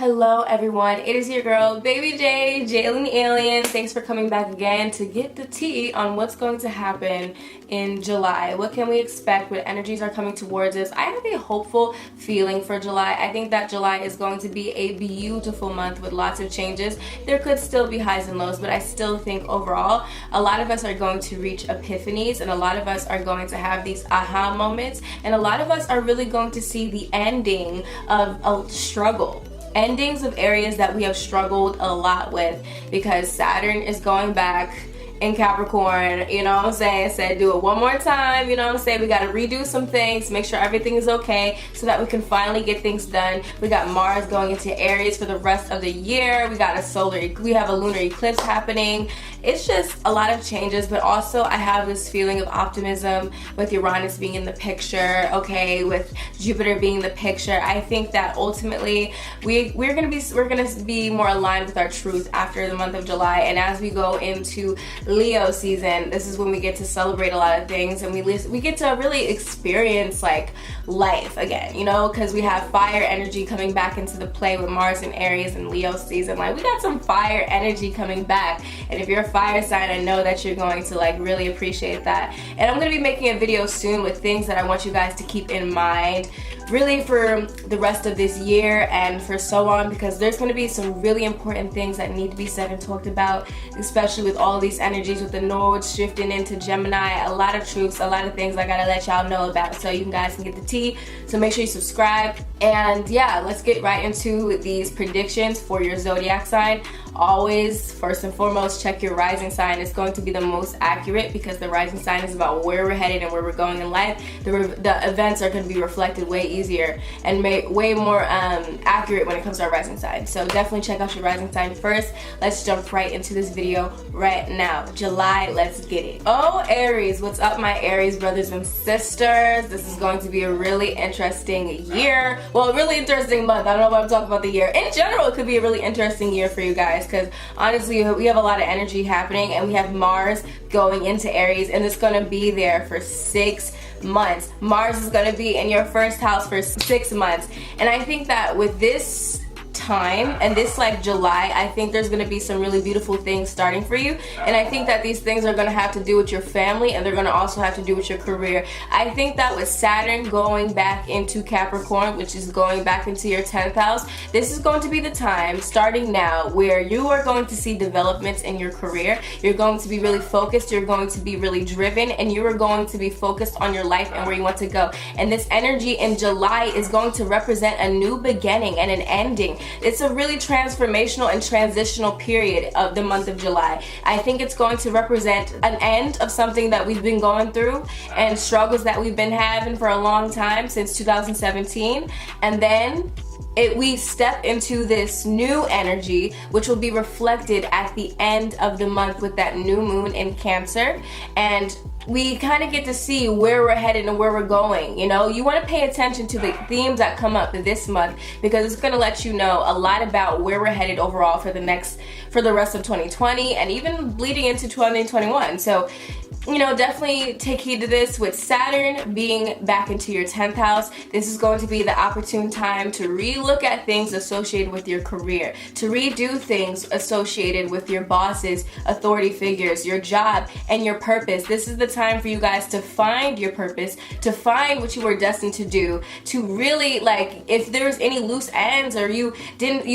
Hello everyone, it is your girl Baby J, Jalen the Alien. Thanks for coming back again to get the tea on what's going to happen in July. What can we expect? What energies are coming towards us? I have a hopeful feeling for July. I think that July is going to be a beautiful month with lots of changes. There could still be highs and lows, but I still think overall a lot of us are going to reach epiphanies, and a lot of us are going to have these aha moments, and a lot of us are really going to see the ending of a struggle. Endings of areas that we have struggled a lot with, because Saturn is going back in Capricorn, you know what I'm saying? Said do it one more time, you know what I'm saying? We got to redo some things, make sure everything is okay so that we can finally get things done. We got Mars going into Aries for the rest of the year. We got we have a lunar eclipse happening. It's just a lot of changes, but also I have this feeling of optimism with Uranus being in the picture, okay, with Jupiter being in the picture. I think that ultimately we're gonna be more aligned with our truth after the month of July, and as we go into Leo season, this is when we get to celebrate a lot of things, and we get to really experience like life again, you know, because we have fire energy coming back into the play with Mars and Aries and Leo season. Like, we got some fire energy coming back, and if you're a fire sign, I know that you're going to like really appreciate that. And I'm going to be making a video soon with things that I want you guys to keep in mind really for the rest of this year and for so on, because there's going to be some really important things that need to be said and talked about, especially with all these energies with the nodes shifting into Gemini. A lot of truths, a lot of things I gotta let y'all know about, so you guys can get the tea. So make sure you subscribe, and yeah, let's get right into these predictions for your zodiac sign. Always, first and foremost, check your rising sign. It's going to be the most accurate, because the rising sign is about where we're headed and where we're going in life. The events are going to be reflected way easier and way more accurate when it comes to our rising sign. So definitely check out your rising sign first. Let's jump right into this video right now. July, let's get it. Oh, Aries, what's up, my Aries brothers and sisters? This is going to be a really interesting year. Well, a really interesting month. I don't know if I'm talking about the year. In general, it could be a really interesting year for you guys, because honestly we have a lot of energy happening, and we have Mars going into Aries, and it's going to be there for 6 months. Mars is going to be in your first house for 6 months, and I think that with this time and this like July, I think there's going to be some really beautiful things starting for you, and I think that these things are going to have to do with your family, and they're going to also have to do with your career. I think that with Saturn going back into Capricorn, which is going back into your 10th house, this is going to be the time starting now where you are going to see developments in your career. You're going to be really focused, you're going to be really driven, and you are going to be focused on your life and where you want to go. And this energy in July is going to represent a new beginning and an ending. It's a really transformational and transitional period of the month of July. I think it's going to represent an end of something that we've been going through and struggles that we've been having for a long time, since 2017. And then we step into this new energy, which will be reflected at the end of the month with that new moon in Cancer, and we kind of get to see where we're headed and where we're going. You know, you want to pay attention to the themes that come up this month, because it's going to let you know a lot about where we're headed overall for the rest of 2020 and even bleeding into 2021. So, you know, definitely take heed to this. With Saturn being back into your 10th house, this is going to be the opportune time to re-look at things associated with your career, to redo things associated with your bosses, authority figures, your job, and your purpose. This is the time for you guys to find your purpose, to find what you were destined to do, to really, like, if there's any loose ends or you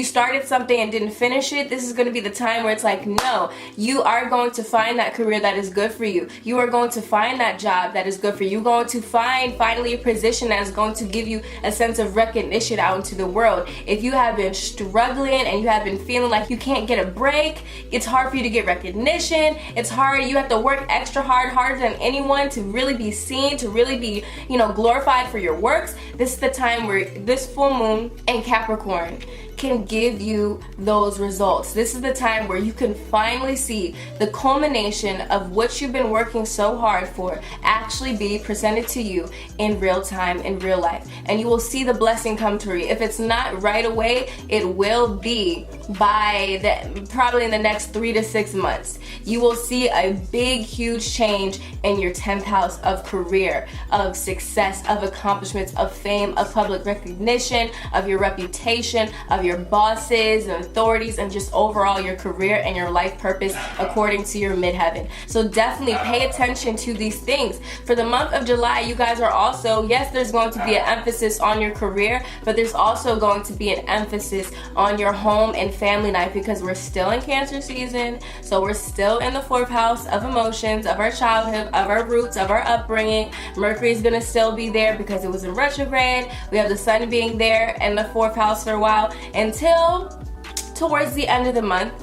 started something and didn't finish it, this is going to be the time where it's like, no, you are going to find that career that is good for you. You are going to find that job that is good for you. You're going to find finally a position that is going to give you a sense of recognition out into the world. If you have been struggling and you have been feeling like you can't get a break, it's hard for you to get recognition. It's hard. You have to work extra hard, harder than anyone, to really be seen, to really be, you know, glorified for your works. This is the time where this full moon in Capricorn can give you those results. This is the time where you can finally see the culmination of what you've been working so hard for actually be presented to you in real time, in real life. And you will see the blessing come through. If it's not right away, it will be probably in the next 3 to 6 months. You will see a big, huge change in your 10th house of career, of success, of accomplishments, of fame, of public recognition, of your reputation, of your your bosses and authorities, and just overall your career and your life purpose according to your midheaven. So definitely pay attention to these things. For the month of July, you guys are also, yes, there's going to be an emphasis on your career, but there's also going to be an emphasis on your home and family life, because we're still in Cancer season. So we're still in the 4th house of emotions, of our childhood, of our roots, of our upbringing. Mercury is going to still be there because it was in retrograde. We have the sun being there in the 4th house for a while, until towards the end of the month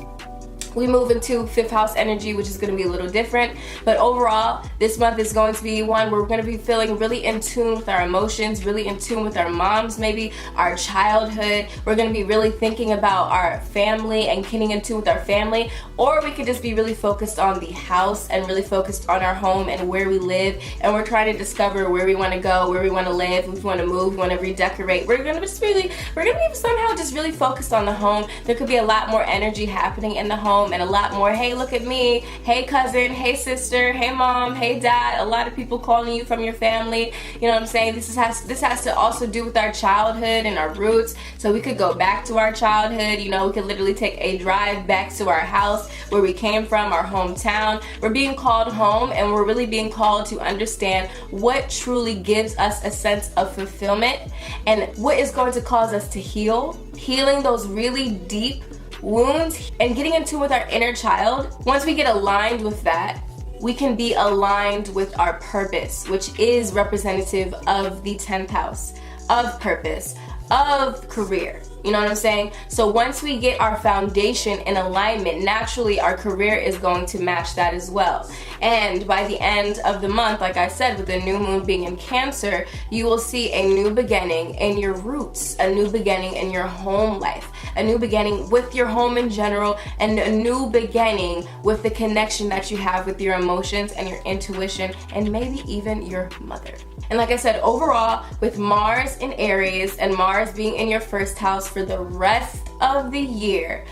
we move into 5th house energy, which is going to be a little different. But overall, this month is going to be one where we're going to be feeling really in tune with our emotions, really in tune with our moms, maybe our childhood. We're going to be really thinking about our family and getting in tune with our family. Or we could just be really focused on the house and really focused on our home and where we live. And we're trying to discover where we want to go, where we want to live, if we want to move, we want to redecorate. We're going to be somehow just really focused on the home. There could be a lot more energy happening in the home, and a lot more, hey, look at me, hey cousin, hey sister, hey mom, hey dad. A lot of people calling you from your family. You know what I'm saying? This has to also do with our childhood and our roots. So we could go back to our childhood. You know, we could literally take a drive back to our house where we came from, our hometown. We're being called home, and we're really being called to understand what truly gives us a sense of fulfillment and what is going to cause us to healing those really deep wounds and getting in tune with our inner child. Once we get aligned with that, we can be aligned with our purpose, which is representative of the 10th house, of purpose, of career. You know what I'm saying? So once we get our foundation in alignment, naturally our career is going to match that as well. And by the end of the month, like I said, with the new moon being in Cancer, you will see a new beginning in your roots, a new beginning in your home life, a new beginning with your home in general, and a new beginning with the connection that you have with your emotions and your intuition, and maybe even your mother. And like I said, overall, with Mars in Aries and Mars being in your 1st house for the rest of the year,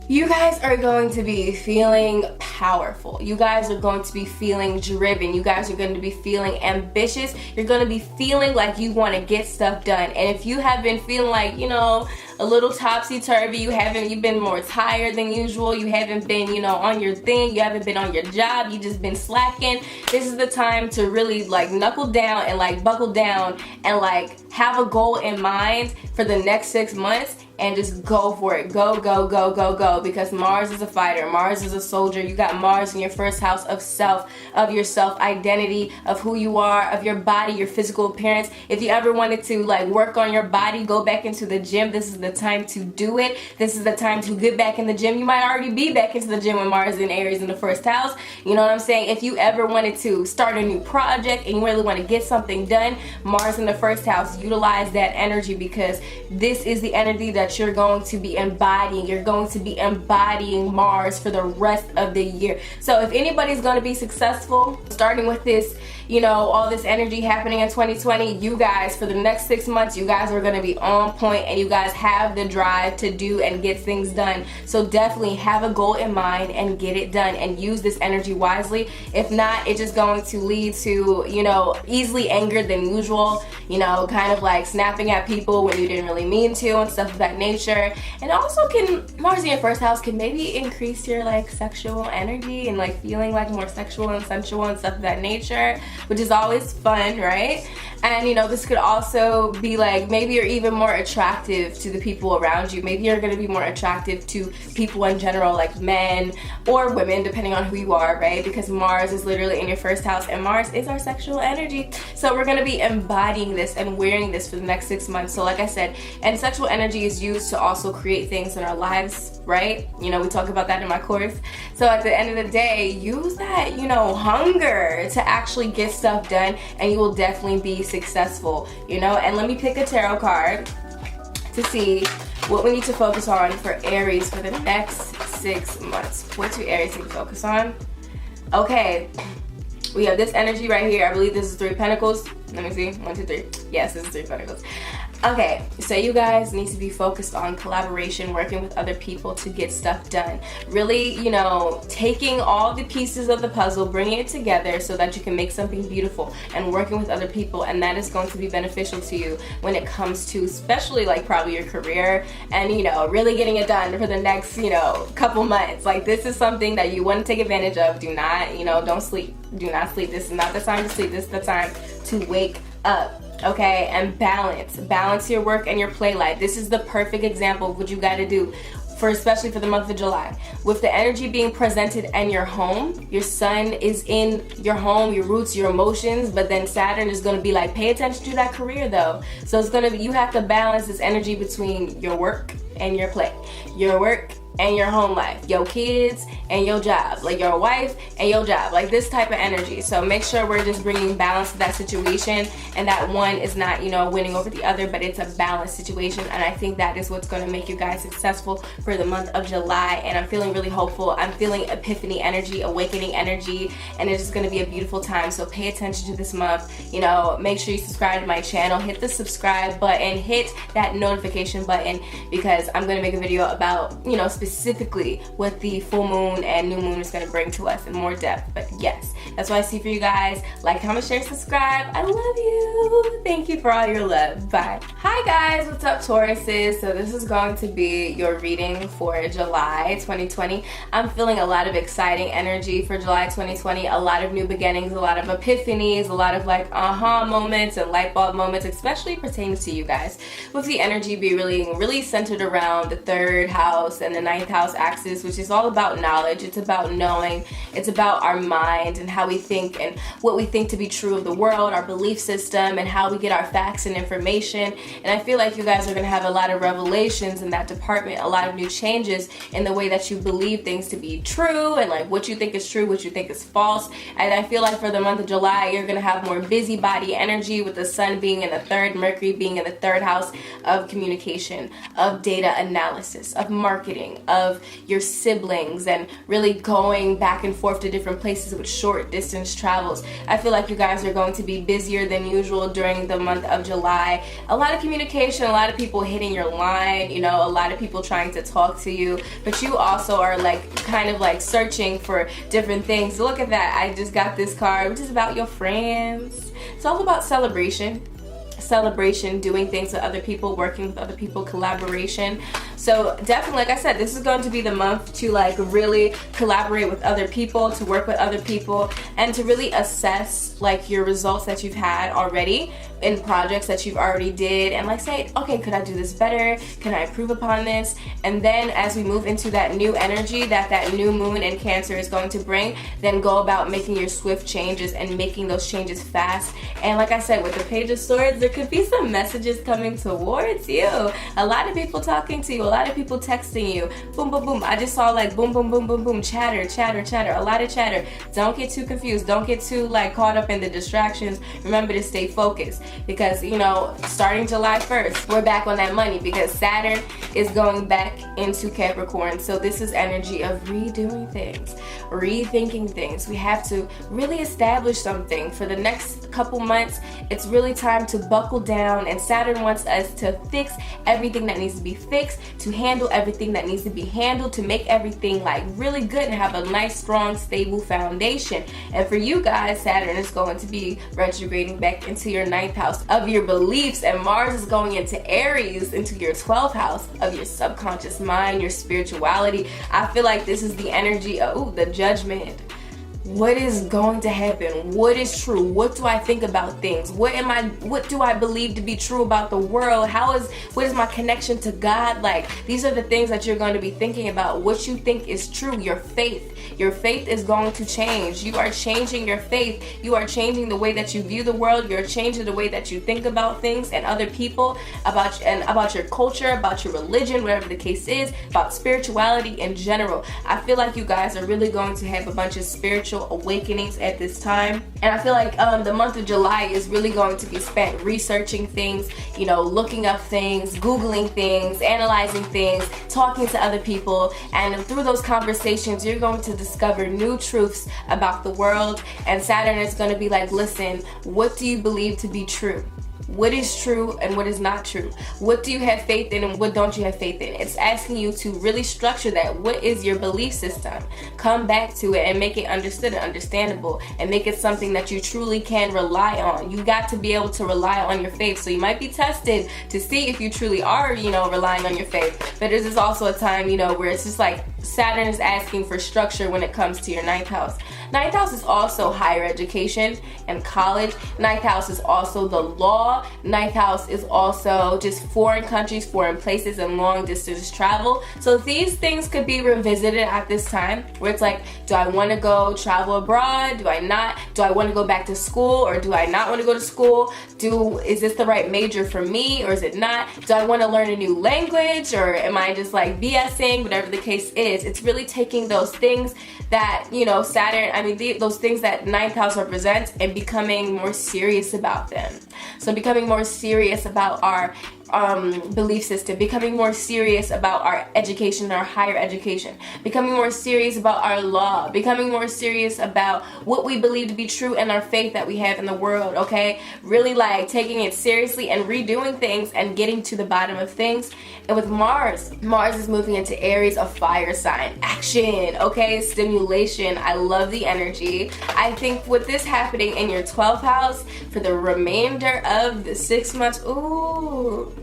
you guys are going to be feeling powerful. You guys are going to be feeling driven. You guys are going to be feeling ambitious. You're going to be feeling like you want to get stuff done. And if you have been feeling like, you know, a little topsy-turvy, you've been more tired than usual, you haven't been, you know, on your thing, you haven't been on your job, you just been slacking, this is the time to really like knuckle down and like buckle down and like have a goal in mind for the next 6 months and just go for it. Go, go, go, go, go. Because Mars is a fighter. Mars is a soldier. You got Mars in your 1st house of self, of your self-identity, of who you are, of your body, your physical appearance. If you ever wanted to like work on your body, go back into the gym. This is the time to do it. This is the time to get back in the gym. You might already be back into the gym with Mars and Aries in the 1st house. You know what I'm saying? If you ever wanted to start a new project and you really want to get something done, Mars in the 1st house, utilize that energy, because this is the energy that you're going to be embodying. You're going to be embodying Mars for the rest of the year. So if anybody's going to be successful, starting with this, you know, all this energy happening in 2020, you guys, for the next 6 months, you guys are going to be on point, and you guys have the drive to do and get things done. So definitely have a goal in mind and get it done, and use this energy wisely. If not, it's just going to lead to, you know, easily angered than usual, you know, kind of like snapping at people when you didn't really mean to and stuff of that nature. And also, Mars in your 1st house can maybe increase your like sexual energy and like feeling like more sexual and sensual and stuff of that nature, which is always fun, right? And you know, this could also be like, maybe you're even more attractive to the people around you. Maybe you're going to be more attractive to people in general, like men or women, depending on who you are, right? Because Mars is literally in your 1st house, and Mars is our sexual energy. So we're going to be embodying this and wearing this for the next 6 months. So like I said, and sexual energy is used to also create things in our lives, right? You know, we talk about that in my course. So at the end of the day, use that, you know, hunger to actually get stuff done, and you will definitely be successful, you know. And let me pick a tarot card to see what we need to focus on for Aries for the next 6 months. What do Aries need to focus on? Okay, we have this energy right here. I believe this is 3 Pentacles. Let me see. 1, 2, 3. Yes, this is 3 Pentacles. Okay, so you guys need to be focused on collaboration, working with other people to get stuff done. Really, you know, taking all the pieces of the puzzle, bringing it together so that you can make something beautiful, and working with other people, and that is going to be beneficial to you when it comes to especially like probably your career and, you know, really getting it done for the next, you know, couple months. Like, this is something that you want to take advantage of. Do not, you know, don't sleep. Do not sleep. This is not the time to sleep. This is the time to wake up. Okay, and balance your work and your play life. This is the perfect example of what you got to do for, especially for the month of July. With the energy being presented in your home, your sun is in your home, your roots, your emotions, but then Saturn is going to be like, pay attention to that career though. So it's going to be, you have to balance this energy between your work and your play, your work and your home life, your kids and your job, like your wife and your job, like this type of energy. So make sure we're just bringing balance to that situation, and that one is not, you know, winning over the other, but it's a balanced situation. And I think that is what's going to make you guys successful for the month of July. And I'm feeling really hopeful. I'm feeling epiphany energy, awakening energy, and it's just going to be a beautiful time. So pay attention to this month. You know, make sure you subscribe to my channel, hit the subscribe button, hit that notification button, because I'm going to make a video about, you know, specifically what the full moon and new moon is going to bring to us in more depth. But yes, that's what I see for you guys. Like, comment, share, subscribe. I love you. Thank you for all your love. Bye. Hi guys, what's up, Tauruses? So this is going to be your reading for July 2020. I'm feeling a lot of exciting energy for July 2020. A lot of new beginnings, a lot of epiphanies, a lot of like aha moments and light bulb moments, especially pertaining to you guys. With the energy be really centered around the 3rd house and the 9th house axis, which is all about knowledge. It's about knowing. It's about our mind and how we think and what we think to be true of the world, our belief system, and how we get our facts and information. And I feel like you guys are going to have a lot of revelations in that department, a lot of new changes in the way that you believe things to be true, and like what you think is true, what you think is false. And I feel like for the month of July, you're going to have more busybody energy, with the sun being in the 3rd, Mercury being in the 3rd house of communication, of data analysis, of marketing, of your siblings, and really going back and forth to different places with short distance travels. I feel like you guys are going to be busier than usual during the month of July. A lot of communication, a lot of people hitting your line, you know, a lot of people trying to talk to you, but you also are like kind of like searching for different things. Look at that, I just got this card, which is about your friends. It's all about celebration, doing things with other people, working with other people, collaboration. So definitely, like I said, this is going to be the month to like really collaborate with other people, to work with other people, and to really assess like your results that you've had already in projects that you've already did, and like say, okay, could I do this better? Can I improve upon this? And then as we move into that new energy that new moon in Cancer is going to bring, then go about making your swift changes and making those changes fast. And like I said, with the Page of Swords, there could be some messages coming towards you. A lot of people talking to you, a lot of people texting you. Boom, boom, boom. I just saw like boom, boom, boom, boom, boom. Chatter, chatter, chatter. A lot of chatter. Don't get too confused. Don't get too like caught up in the distractions. Remember to stay focused, because you know, starting July 1st, we're back on that money, because Saturn is going back into Capricorn. So this is energy of redoing things, rethinking things. We have to really establish something for the next couple months. It's really time to buckle down, and Saturn wants us to fix everything that needs to be fixed, to handle everything that needs to be handled, to make everything like really good and have a nice, strong, stable foundation. And for you guys, Saturn is going to be retrograding back into your 9th house of your beliefs, and Mars is going into Aries, into your 12th house of your subconscious mind, your spirituality. I feel like this is the energy of the judgment. What is going to happen? What is true? What do I think about things? What do I believe to be true about the world? What is my connection to God like? These are the things that you're going to be thinking about. What you think is true, your faith. Your faith is going to change. You are changing your faith. You are changing the way that you view the world. You're changing the way that you think about things and other people, about your culture, about your religion, whatever the case is, about spirituality in general. I feel like you guys are really going to have a bunch of spiritual awakenings at this time, and I feel like the month of July is really going to be spent researching things, you know, looking up things, googling things, analyzing things, talking to other people, and through those conversations you're going to discover new truths about the world. And Saturn is going to be like, listen, what do you believe to be true? what is true and what is not true. What do you have faith in and what don't you have faith in? It's asking you to really structure that. What is your belief system? Come back to it and make it understood and understandable, and make it something that you truly can rely on. You got to be able to rely on your faith. So you might be tested to see if you truly are, relying on your faith. But this is also a time, where it's just like Saturn is asking for structure when it comes to your 9th house. 9th house is also higher education and college. 9th house is also the law. 9th house is also just foreign countries, foreign places, and long distance travel. So these things could be revisited at this time, where it's like, do I want to go travel abroad? Do I not? Do I want to go back to school, or do I not want to go to school? Is this the right major for me, or is it not? Do I want to learn a new language, or am I just like BSing? Whatever the case is, it's really taking those things that, Saturn, those things that 9th house represents, and becoming more serious about them. So becoming more serious about our belief system, becoming more serious about our education, our higher education, becoming more serious about our law, becoming more serious about what we believe to be true and our faith that we have in the world, okay? Really like taking it seriously and redoing things and getting to the bottom of things. And with Mars is moving into Aries, a fire sign. Action, okay? Stimulation. I love the energy. I think with this happening in your 12th house for the remainder of the 6 months, ooh,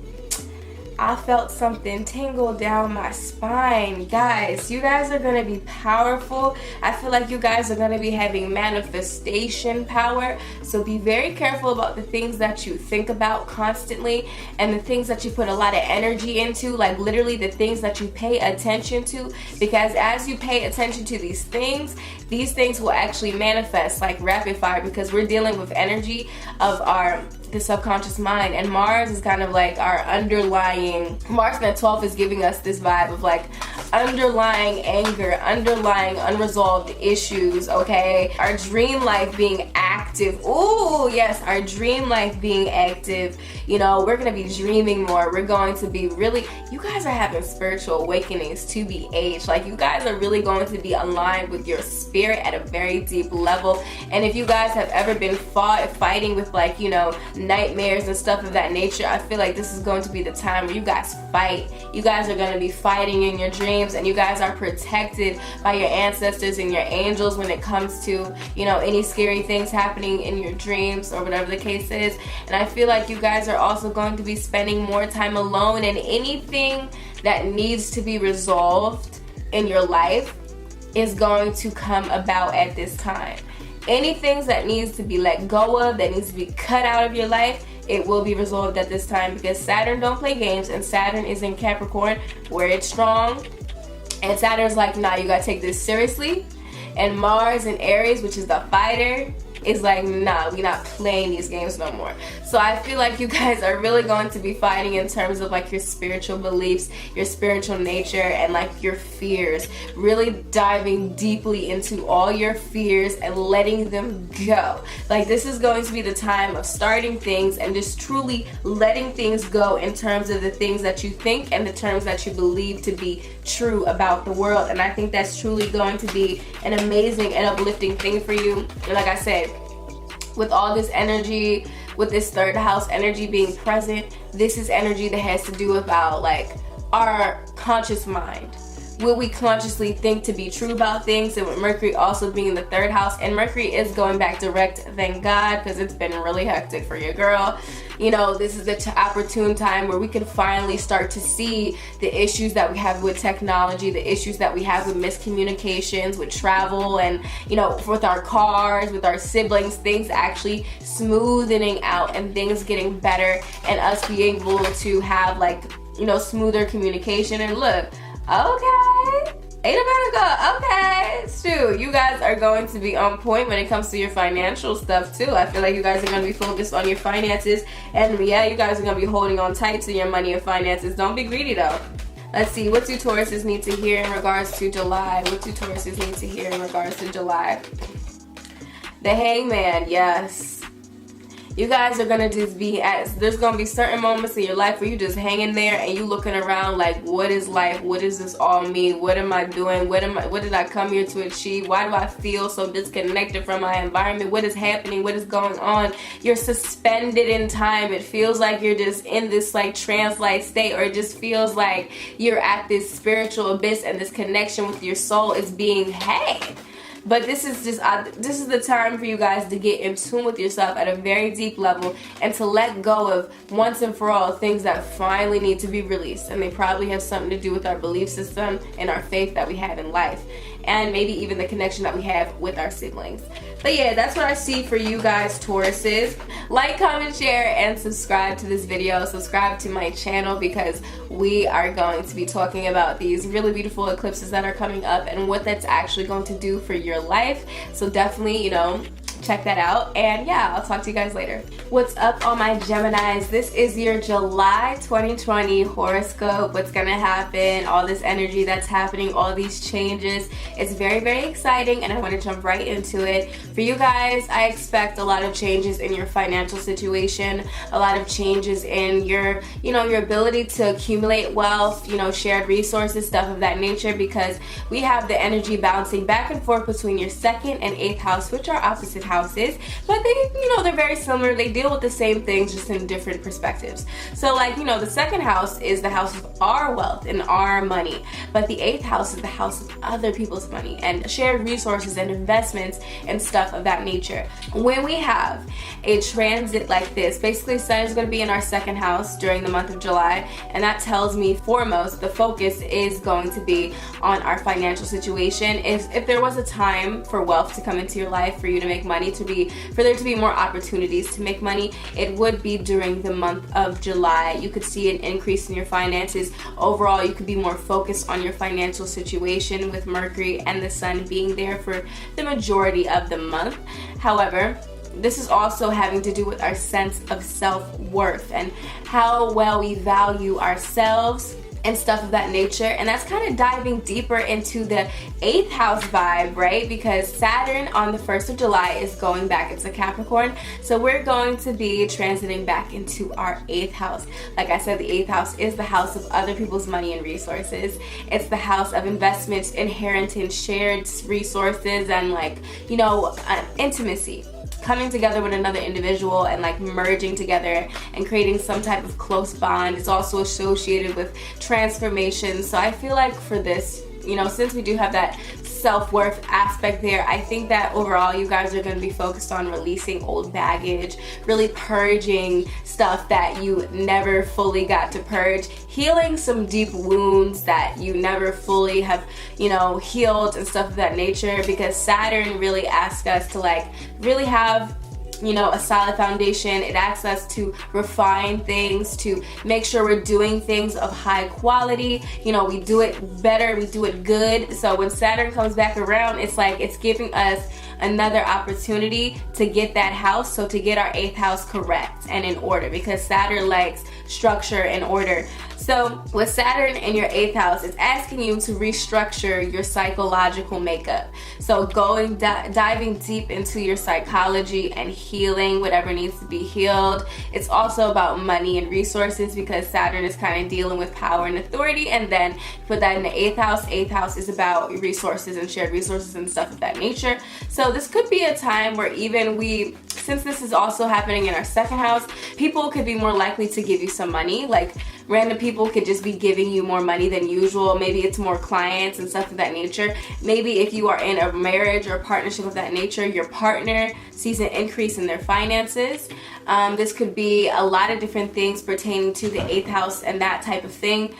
I felt something tingle down my spine. Guys, you guys are going to be powerful. I feel like you guys are going to be having manifestation power. So be very careful about the things that you think about constantly, and the things that you put a lot of energy into, like literally the things that you pay attention to, because as you pay attention to these things will actually manifest like rapid fire, because we're dealing with energy of the subconscious mind, and Mars is kind of like our underlying. Mars in the 12th is giving us this vibe of like underlying anger, underlying unresolved issues, okay? Our dream life being active. Ooh, yes, our dream life being active. We're gonna be dreaming more. We're going to be you guys are having spiritual awakenings to be aged. Like, you guys are really going to be aligned with your spirit at a very deep level. And if you guys have ever been fighting with like, nightmares and stuff of that nature, I feel like this is going to be the time where you guys fight. You guys are going to be fighting in your dreams, and you guys are protected by your ancestors and your angels when it comes to, any scary things happening in your dreams or whatever the case is. And I feel like you guys are also going to be spending more time alone, and anything that needs to be resolved in your life is going to come about at this time. Anything that needs to be let go of, that needs to be cut out of your life, it will be resolved at this time, because Saturn don't play games, and Saturn is in Capricorn where it's strong, and Saturn's like, nah, you gotta take this seriously. And Mars in Aries, which is the fighter, is like, nah, we're not playing these games no more. So I feel like you guys are really going to be fighting in terms of like your spiritual beliefs, your spiritual nature, and like your fears. Really diving deeply into all your fears and letting them go. Like, this is going to be the time of starting things and just truly letting things go in terms of the things that you think and the terms that you believe to be true about the world. And I think that's truly going to be an amazing and uplifting thing for you. And like I said, with all this energy, with this 3rd house energy being present, this is energy that has to do about like our conscious mind. What we consciously think to be true about things, and with Mercury also being in the 3rd house, and Mercury is going back direct, thank God, because it's been really hectic for your girl. This is the opportune time where we can finally start to see the issues that we have with technology, the issues that we have with miscommunications, with travel, and with our cars, with our siblings, things actually smoothing out and things getting better, and us being able to have like smoother communication. And look, okay, ain't about to go. Okay, shoot, you guys are going to be on point when it comes to your financial stuff too. I feel like you guys are going to be focused on your finances, and yeah, you guys are going to be holding on tight to your money and finances. Don't be greedy though. Let's see, what do Tauruses need to hear in regards to July? What do Tauruses need to hear in regards to July? The Hangman, yes. you guys are gonna just be there's gonna be certain moments in your life where you just hanging there and you looking around like, what is life? What does this all mean? What am I doing? What did I come here to achieve? Why do I feel so disconnected from my environment? What is happening? What is going on? You're suspended in time. It feels like you're just in this like trance-like state, or it just feels like you're at this spiritual abyss and this connection with your soul is being had. But this is the time for you guys to get in tune with yourself at a very deep level and to let go of once and for all things that finally need to be released. And they probably have something to do with our belief system and our faith that we have in life, and maybe even the connection that we have with our siblings. But yeah, that's what I see for you guys, Tauruses. Like, comment, share, and subscribe to this video. Subscribe to my channel because we are going to be talking about these really beautiful eclipses that are coming up and what that's actually going to do for your life. So definitely, you know, check that out. And yeah, I'll talk to you guys later. What's up, all my Geminis? This is your July 2020 horoscope. What's gonna happen, all this energy that's happening, all these changes. It's very, very exciting, and I want to jump right into it. For you guys, I expect a lot of changes in your financial situation, a lot of changes in your, you know, your ability to accumulate wealth, you know, shared resources, stuff of that nature, because we have the energy bouncing back and forth between your 2nd and 8th house, which are opposite houses, but they, you know, they're very similar. They deal with the same things, just in different perspectives. So like, you know, the 2nd house is the house of our wealth and our money, but the 8th house is the house of other people's money and shared resources and investments and stuff of that nature. When we have a transit like this, basically Sun is going to be in our 2nd house during the month of July, and that tells me foremost the focus is going to be on our financial situation. If there was a time for wealth to come into your life, for you to make money, for there to be more opportunities to make money, it would be during the month of July. You could see an increase in your finances. Overall, you could be more focused on your financial situation with Mercury and the Sun being there for the majority of the month. However, this is also having to do with our sense of self-worth and how well we value ourselves and stuff of that nature. And that's kind of diving deeper into the 8th house vibe, right? Because Saturn on the 1st of July is going back into Capricorn. So we're going to be transiting back into our 8th house. Like I said, the 8th house is the house of other people's money and resources. It's the house of investments, inheritance, shared resources, and like, you know, intimacy. Coming together with another individual and like merging together and creating some type of close bond. It's also associated with transformation. So I feel like for this, you know, since we do have that self-worth aspect there, I think that overall you guys are going to be focused on releasing old baggage, really purging stuff that you never fully got to purge, healing some deep wounds that you never fully have, you know, healed and stuff of that nature, because Saturn really asks us to like really have, you know, a solid foundation. It asks us to refine things, to make sure we're doing things of high quality. You know, we do it better, we do it good. So when Saturn comes back around, it's like it's giving us another opportunity to get that house, so to get our 8th house correct and in order, because Saturn likes structure and order. So with Saturn in your 8th house, it's asking you to restructure your psychological makeup. So diving deep into your psychology and healing whatever needs to be healed. It's also about money and resources, because Saturn is kind of dealing with power and authority. And then put that in the 8th house. 8th house is about resources and shared resources and stuff of that nature. So this could be a time where even since this is also happening in our 2nd house, people could be more likely to give you some money. Like random people could just be giving you more money than usual. Maybe it's more clients and stuff of that nature. Maybe if you are in a marriage or a partnership of that nature, your partner sees an increase in their finances. This could be a lot of different things pertaining to the 8th house and that type of thing.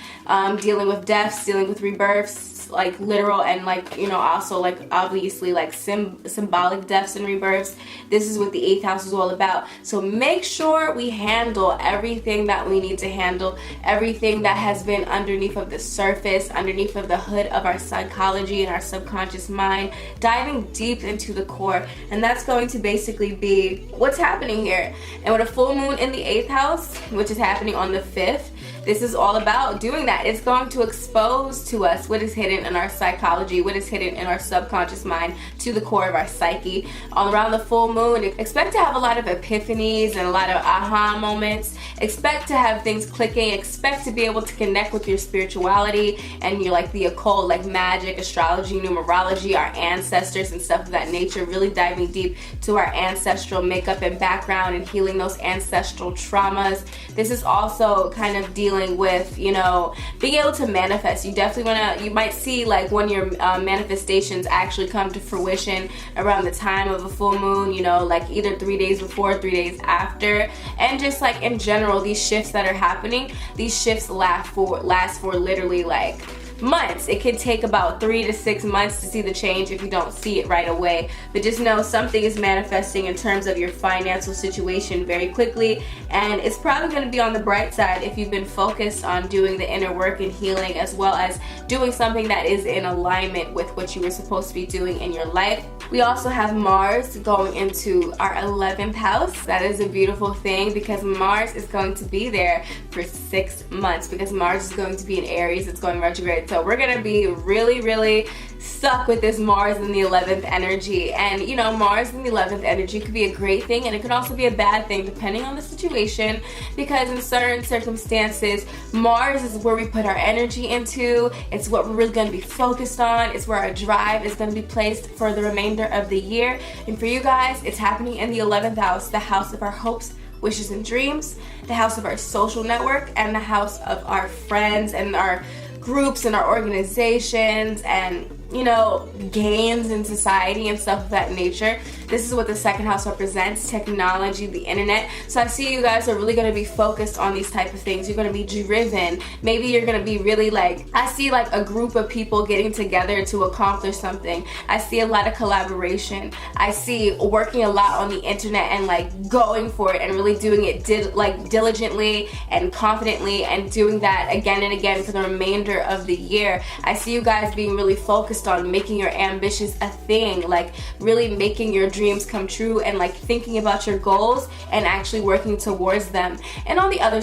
Dealing with deaths, dealing with rebirths, like literal and like, you know, also like obviously like symbolic deaths and rebirths. This is what the 8th house is all about. So make sure we handle everything that we need to handle, everything that has been underneath of the surface, underneath of the hood of our psychology and our subconscious mind, diving deep into the core. And that's going to basically be what's happening here. And with a full moon in the 8th house, which is happening on the 5th, this is all about doing that. It's going to expose to us what is hidden in our psychology, what is hidden in our subconscious mind, to the core of our psyche. All around the full moon, expect to have a lot of epiphanies and a lot of aha moments. Expect to have things clicking. Expect to be able to connect with your spirituality and your like the occult, like magic, astrology, numerology, our ancestors and stuff of that nature. Really diving deep to our ancestral makeup and background and healing those ancestral traumas. This is also kind of dealing with, you know, being able to manifest. You definitely want to, you might see like when your manifestations actually come to fruition around the time of a full moon, you know, like either 3 days before, 3 days after. And just like in general, these shifts that are happening, these shifts last for literally like months. It can take about 3 to 6 months to see the change if you don't see it right away. But just know something is manifesting in terms of your financial situation very quickly, and it's probably going to be on the bright side if you've been focused on doing the inner work and healing, as well as doing something that is in alignment with what you were supposed to be doing in your life. We also have Mars going into our 11th house. That is a beautiful thing because Mars is going to be there for 6 months, because Mars is going to be in Aries. It's going retrograde. So we're gonna be really stuck with this Mars in the 11th energy. And you know, Mars in the 11th energy could be a great thing, and it could also be a bad thing depending on the situation, because in certain circumstances Mars is where we put our energy into. It's what we're really going to be focused on. It's where our drive is going to be placed for the remainder of the year. And for you guys, it's happening in the 11th house, the house of our hopes, wishes, and dreams, the house of our social network, and the house of our friends and our groups and our organizations and, you know, gains in society and stuff of that nature. This is what the second house represents: technology, the internet. So I see you guys are really going to be focused on these type of things. You're going to be driven. Maybe you're going to be really like, I see like a group of people getting together to accomplish something. I see a lot of collaboration. I see working a lot on the internet and like going for it and really doing it diligently and confidently, and doing that again and again for the remainder of the year. I see you guys being really focused on making your ambitions a thing, like really making your dreams come true, and like thinking about your goals and actually working towards them. And on the other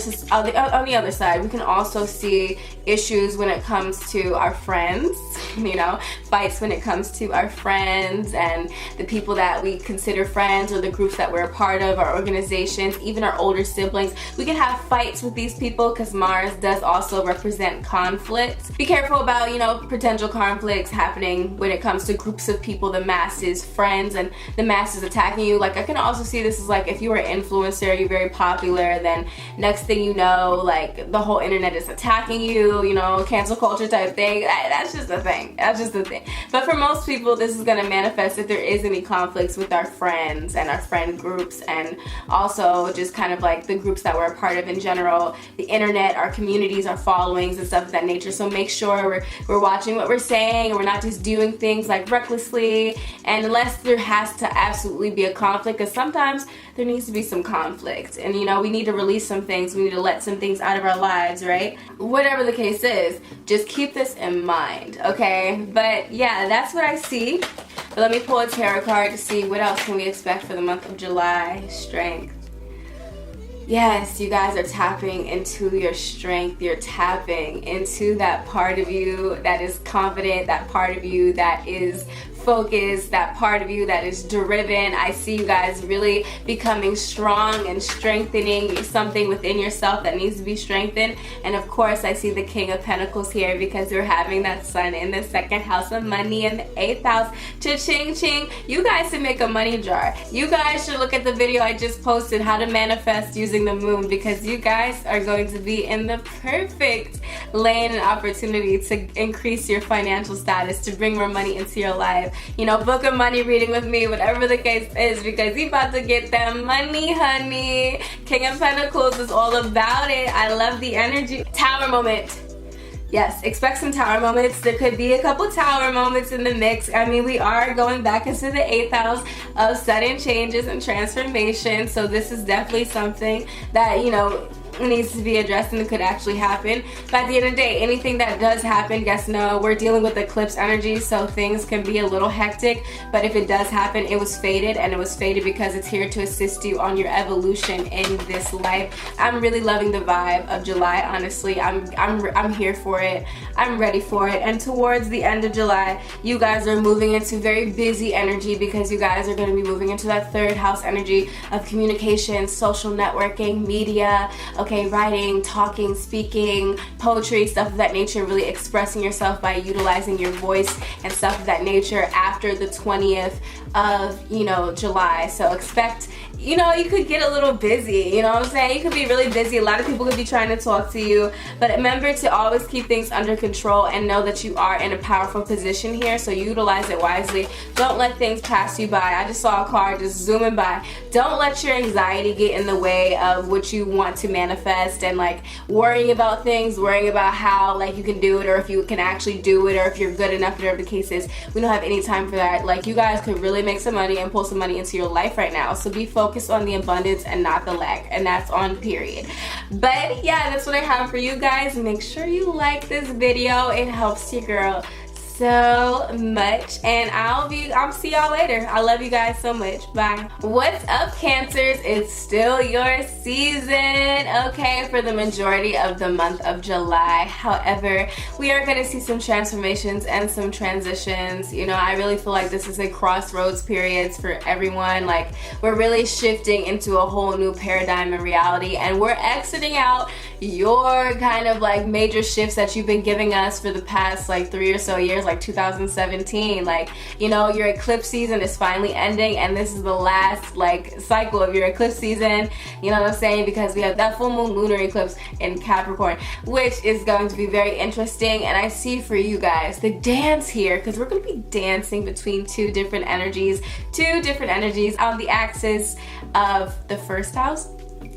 side, we can also see issues when it comes to our friends, you know, fights when it comes to our friends and the people that we consider friends, or the groups that we're a part of, our organizations, even our older siblings. We can have fights with these people because Mars does also represent conflict. Be careful about, you know, potential conflicts happening when it comes to groups of people, the masses, friends, and the masses attacking you. Like I can also see this as like if you were an influencer, you're very popular, then next thing you know, like the whole internet is attacking you, you know, cancel culture type thing. That's just a thing. That's just a thing. But for most people, this is going to manifest if there is any conflicts with our friends and our friend groups, and also just kind of like the groups that we're a part of in general, the internet, our communities, our followings, and stuff of that nature. So make sure we're watching what we're saying, and we're not just doing things like recklessly, and unless there has to absolutely be a conflict, because sometimes there needs to be some conflict, and you know, we need to release some things, we need to let some things out of our lives, right? Whatever the case is, just keep this in mind, okay? But yeah, that's what I see. But let me pull a tarot card to see what else can we expect for the month of July. Strength. Yes, you guys are tapping into your strength. You're tapping into that part of you that is confident, that part of you that is focused, that part of you that is driven. I see you guys really becoming strong and strengthening something within yourself that needs to be strengthened. And of course, I see the King of Pentacles here because we're having that sun in the second house of money and the 8th house. Cha-ching ching. You guys should make a money jar. You guys should look at the video I just posted, how to manifest using the moon, because you guys are going to be in the perfect lane and opportunity to increase your financial status, to bring more money into your life. You know, book a money reading with me, whatever the case is, because you about to get that money, honey. King of Pentacles is all about it. I love the energy. Tower moment. Yes, expect some tower moments. There could be a couple tower moments in the mix. I mean, we are going back into the 8th house of sudden changes and transformation. So this is definitely something that, you know, needs to be addressed and it could actually happen. But at the end of the day, anything that does happen, guess no, we're dealing with eclipse energy, so things can be a little hectic. But if it does happen, it was fated, and it was fated because it's here to assist you on your evolution in this life. I'm really loving the vibe of July, honestly. I'm here for it. I'm ready for it. And towards the end of July, you guys are moving into very busy energy, because you guys are going to be moving into that third house energy of communication, social networking, media, okay, writing, talking, speaking, poetry, stuff of that nature, really expressing yourself by utilizing your voice and stuff of that nature after the 20th of, you know, July. So expect, you know, you could get a little busy, you know what I'm saying? You could be really busy. A lot of people could be trying to talk to you, but remember to always keep things under control and know that you are in a powerful position here, so utilize it wisely. Don't let things pass you by. I just saw a car just zooming by. Don't let your anxiety get in the way of what you want to manifest, and like worrying about things, worrying about how like you can do it, or if you can actually do it, or if you're good enough, whatever the case is. We don't have any time for that. Like, you guys could really make some money and pull some money into your life right now, so be focused on the abundance and not the lack, and that's on period. But yeah, that's what I have for you guys. Make sure you like this video. It helps your girl so much, and I'll see y'all later. I love you guys so much. Bye. What's up, Cancers? It's still your season, okay, for the majority of the month of July. However, we are going to see some transformations and some transitions. You know, I really feel like this is a crossroads periods for everyone. Like, we're really shifting into a whole new paradigm and reality, and we're exiting out your kind of like major shifts that you've been giving us for the past like 3 or so years, like 2017. Like, you know, your eclipse season is finally ending, and this is the last like cycle of your eclipse season, you know what I'm saying, because we have that full moon lunar eclipse in Capricorn, which is going to be very interesting. And I see for you guys the dance here, because we're going to be dancing between two different energies on the axis of the first house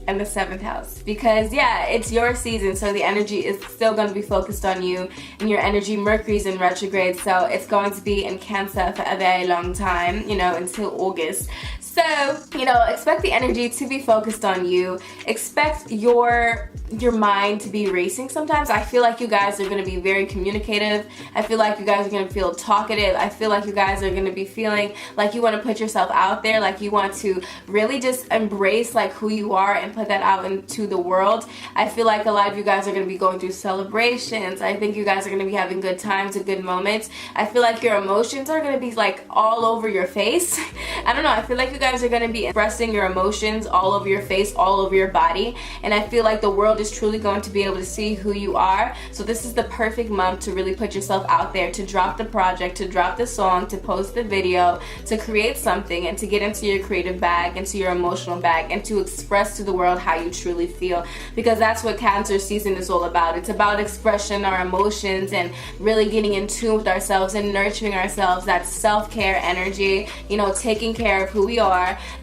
and the 7th house, because yeah, it's your season, so the energy is still going to be focused on you, and your energy, Mercury's in retrograde, so it's going to be in Cancer for a very long time, you know, until August. So, you know, expect the energy to be focused on you. Expect your mind to be racing sometimes. I feel like you guys are going to be very communicative. I feel like you guys are going to feel talkative. I feel like you guys are going to be feeling like you want to put yourself out there, like you want to really just embrace like who you are and put that out into the world. I feel like a lot of you guys are going to be going through celebrations. I think you guys are going to be having good times and good moments. I feel like your emotions are going to be like all over your face. I don't know. I feel like you guys are going to be expressing your emotions all over your face, all over your body, and I feel like the world is truly going to be able to see who you are. So this is the perfect month to really put yourself out there, to drop the project, to drop the song, to post the video, to create something, and to get into your creative bag, into your emotional bag, and to express to the world how you truly feel, because that's what Cancer season is all about. It's about expression, our emotions, and really getting in tune with ourselves and nurturing ourselves. That self-care energy, you know, taking care of who we are.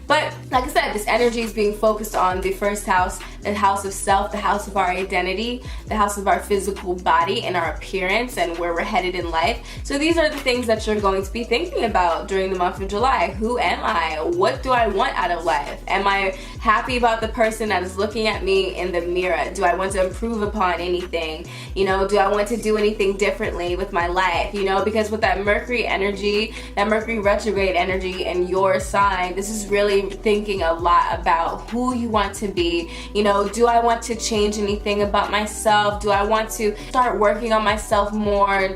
But like I said, this energy is being focused on the first house, the house of self, the house of our identity, the house of our physical body and our appearance and where we're headed in life. So these are the things that you're going to be thinking about during the month of July. Who am I? What do I want out of life? Am I happy about the person that is looking at me in the mirror? Do I want to improve upon anything? You know, do I want to do anything differently with my life? You know, because with that Mercury energy, that Mercury retrograde energy in your sign, this is really thinking a lot about who you want to be. You know, do I want to change anything about myself? Do I want to start working on myself more?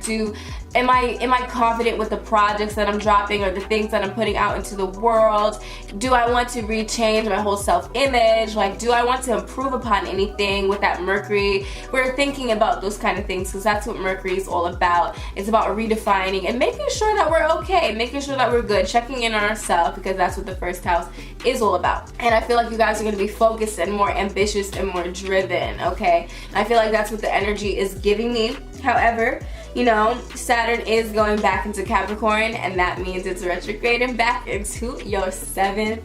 Am I confident with the projects that I'm dropping or the things that I'm putting out into the world? Do I want to rechange my whole self-image? Like, do I want to improve upon anything with that Mercury? We're thinking about those kind of things, because that's what Mercury is all about. It's about redefining and making sure that we're okay, making sure that we're good, checking in on ourselves, because that's what the first house is all about. And I feel like you guys are going to be focused and more ambitious and more driven, okay? And I feel like that's what the energy is giving me. However, you know, Saturn is going back into Capricorn, and that means it's retrograding back into your 7th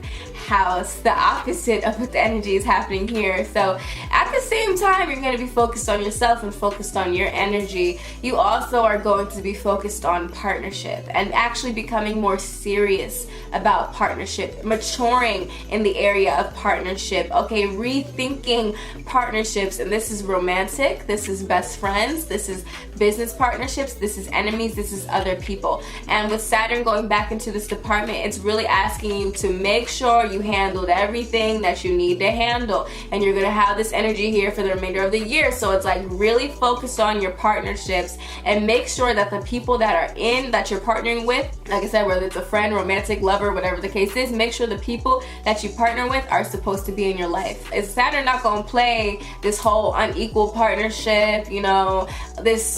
house, the opposite of what the energy is happening here. So at the same time, you're going to be focused on yourself and focused on your energy. You also are going to be focused on partnership and actually becoming more serious about partnership, maturing in the area of partnership, okay, rethinking partnerships. And this is romantic, this is best friends, this is business partnerships, this is enemies, this is other people. And with Saturn going back into this department, it's really asking you to make sure you handled everything that you need to handle. And you're gonna have this energy here for the remainder of the year. So it's like really focus on your partnerships and make sure that the people that are in, that you're partnering with, like I said, whether it's a friend, romantic, lover, whatever the case is, make sure the people that you partner with are supposed to be in your life. Is Saturn not gonna play this whole unequal partnership, you know,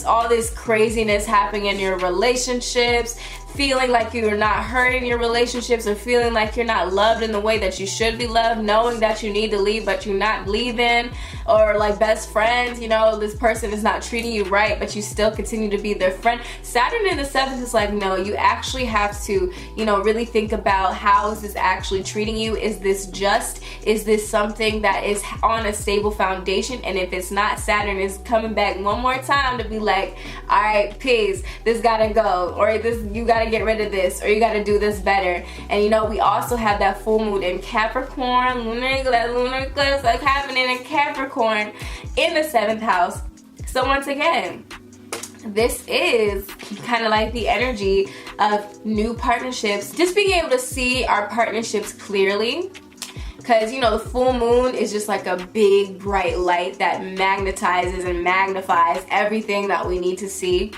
all this craziness happening in your relationships, feeling like you're not heard in your relationships, or feeling like you're not loved in the way that you should be loved, knowing that you need to leave but you're not leaving, or like best friends, you know, this person is not treating you right but you still continue to be their friend. Saturn in the 7th is like, no, you actually have to, you know, really think about how is this actually treating you. Is this just? Is this something that is on a stable foundation? And if it's not, Saturn is coming back one more time to be like, all right, peace, this gotta go, or this, you gotta get rid of this, or you gotta do this better. And you know, we also have that full moon in Capricorn, lunar eclipse like happening in Capricorn in the 7th house. So once again, this is kind of like the energy of new partnerships, just being able to see our partnerships clearly. Because, you know, the full moon is just like a big bright light that magnetizes and magnifies everything that we need to see.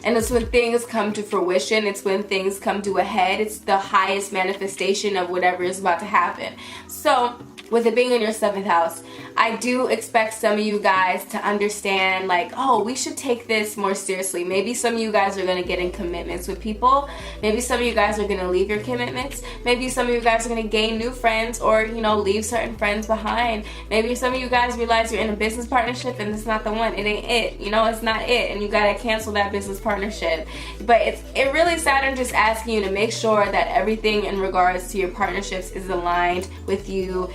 And it's when things come to fruition, it's when things come to a head, it's the highest manifestation of whatever is about to happen. So with it being in your 7th house, I do expect some of you guys to understand, like, oh, we should take this more seriously. Maybe some of you guys are going to get in commitments with people. Maybe some of you guys are going to leave your commitments. Maybe some of you guys are going to gain new friends, or, you know, leave certain friends behind. Maybe some of you guys realize you're in a business partnership and it's not the one. It ain't it. You know, it's not it. And you got to cancel that business partnership. But it really, Saturn just asking you to make sure that everything in regards to your partnerships is aligned with you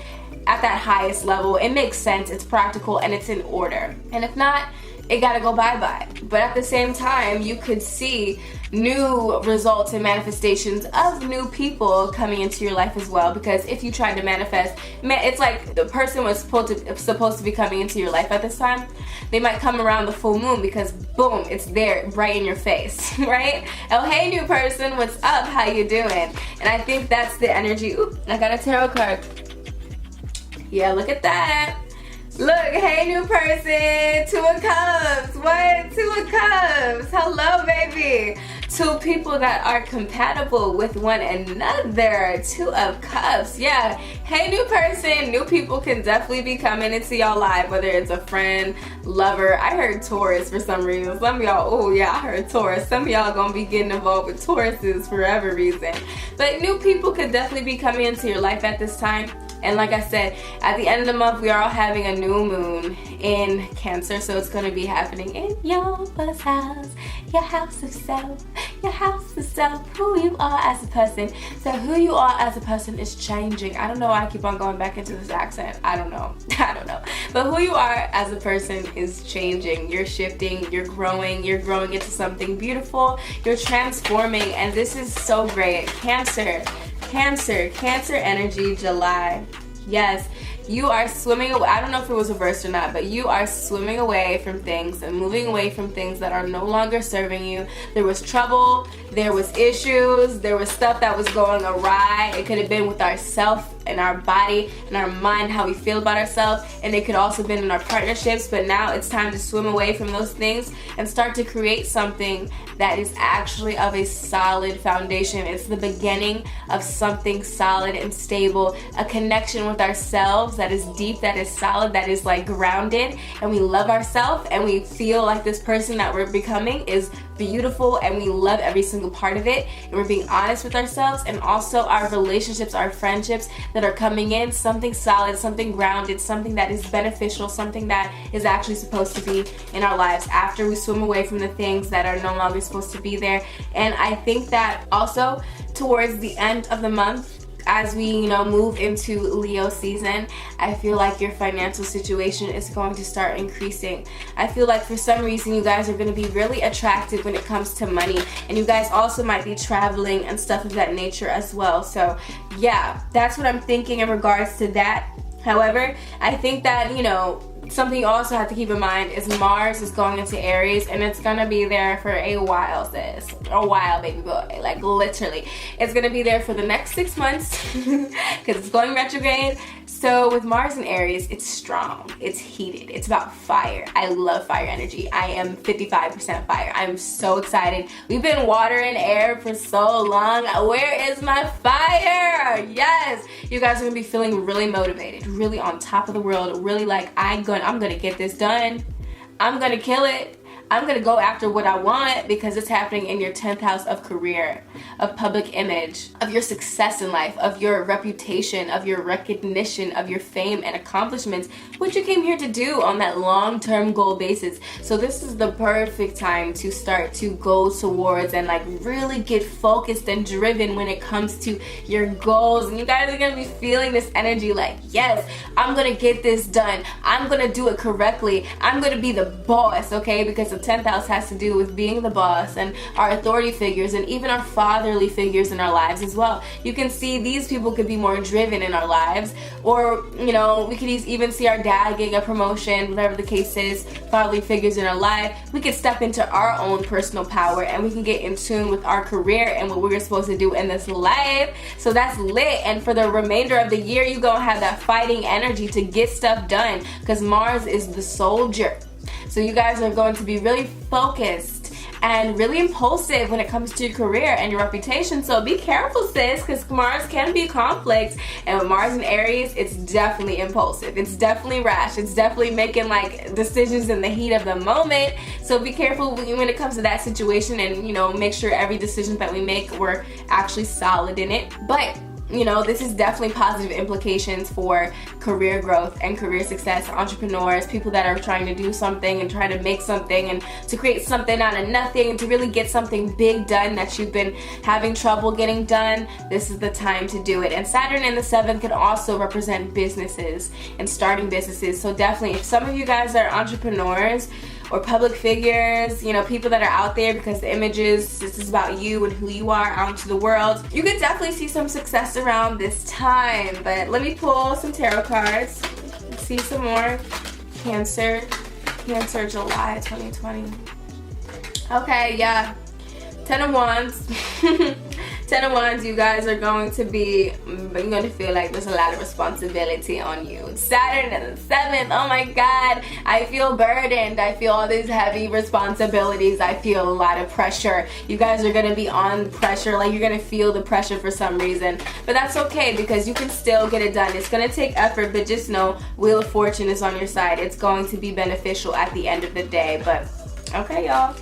at that highest level. It makes sense, it's practical, and it's in order. And if not, it gotta go bye-bye. But at the same time, you could see new results and manifestations of new people coming into your life as well. Because if you tried to manifest, it's like the person was supposed to be coming into your life at this time. They might come around the full moon because boom, it's there right in your face, right? Oh, hey new person, what's up? How you doing? And I think that's the energy. Ooh, I got a tarot card. Yeah, look at that. Look, hey new person, 2 of Cups. What? 2 of Cups. Hello, baby. 2 people that are compatible with one another. 2 of Cups. Yeah. Hey new person, new people can definitely be coming into y'all life, whether it's a friend, lover. I heard Taurus for some reason. Some of y'all, oh yeah, I heard Taurus. Some of y'all gonna be getting involved with Tauruses for whatever reason. But new people could definitely be coming into your life at this time. And like I said, at the end of the month, we are all having a new moon in Cancer. So it's going to be happening in your first house, your house of self, your house of self, who you are as a person. So who you are as a person is changing. I don't know why I keep on going back into this accent. I don't know. But who you are as a person is changing. You're shifting, you're growing into something beautiful. You're transforming. And this is so great. Cancer energy, July. Yes, you are swimming away. I don't know if it was reversed or not, but you are swimming away from things and moving away from things that are no longer serving you. There was trouble, there was issues, there was stuff that was going awry. It could have been with ourself and our body and our mind, how we feel about ourselves, and it could also have been in our partnerships. But now it's time to swim away from those things and start to create something that is actually of a solid foundation. It's the beginning of something solid and stable, a connection with ourselves that is deep, that is solid, that is like grounded, and we love ourselves and we feel like this person that we're becoming is beautiful and we love every single part of it, and we're being honest with ourselves, and also our relationships, our friendships that are coming in, something solid, something grounded, something that is beneficial, something that is actually supposed to be in our lives after we swim away from the things that are no longer supposed to be there. And I think that also towards the end of the month, as we move into Leo season, I feel like your financial situation is going to start increasing. I feel like for some reason you guys are going to be really attractive when it comes to money, and you guys also might be traveling and stuff of that nature as well. So yeah, that's what I'm thinking in regards to that. However, I think that something you also have to keep in mind is Mars is going into Aries, and it's gonna be there for a while, sis. A while, baby boy. Like literally. It's gonna be there for the next 6 months because it's going retrograde. So with Mars and Aries, it's strong, it's heated, it's about fire. I love fire energy. I am 55% fire. I'm so excited. We've been water and air for so long. Where is my fire? Yes, you guys are gonna be feeling really motivated, really on top of the world, really like I'm gonna get this done. I'm gonna kill it. I'm gonna go after what I want, because it's happening in your 10th house of career, of public image, of your success in life, of your reputation, of your recognition, of your fame and accomplishments, what you came here to do on that long-term goal basis. So this is the perfect time to start to go towards and like really get focused and driven when it comes to your goals. And you guys are gonna be feeling this energy like, yes, I'm gonna get this done. I'm gonna do it correctly. I'm gonna be the boss, okay? Because the 10th house has to do with being the boss and our authority figures and even our fatherly figures in our lives as well. You can see these people could be more driven in our lives, or we could even see our dad getting a promotion, whatever the case is, fatherly figures in our life. We could step into our own personal power and we can get in tune with our career and what we're supposed to do in this life. So that's lit. And for the remainder of the year, you're gonna have that fighting energy to get stuff done, because Mars is the soldier. So you guys are going to be really focused and really impulsive when it comes to your career and your reputation. So be careful, sis, because Mars can be conflict. And with Mars and Aries, it's definitely impulsive. It's definitely rash. It's definitely making like decisions in the heat of the moment. So be careful when it comes to that situation, and make sure every decision that we make, we're actually solid in it. But this is definitely positive implications for career growth and career success, entrepreneurs, people that are trying to do something and trying to make something and to create something out of nothing and to really get something big done that you've been having trouble getting done. This is the time to do it. And Saturn in the 7th can also represent businesses and starting businesses. So definitely, if some of you guys are entrepreneurs or public figures, people that are out there, because the images, this is about you and who you are out into the world, you could definitely see some success around this time. But let me pull some tarot cards. Let's see some more. Cancer, July 2020. Okay, yeah. 10 of Wands. 10 of Wands, you guys are going to be, you're going to feel like there's a lot of responsibility on you. Saturn in the 7th, oh my God, I feel burdened. I feel all these heavy responsibilities. I feel a lot of pressure. You guys are going to be on pressure, like you're going to feel the pressure for some reason. But that's okay, because you can still get it done. It's going to take effort, but just know Wheel of Fortune is on your side. It's going to be beneficial at the end of the day. But okay, y'all.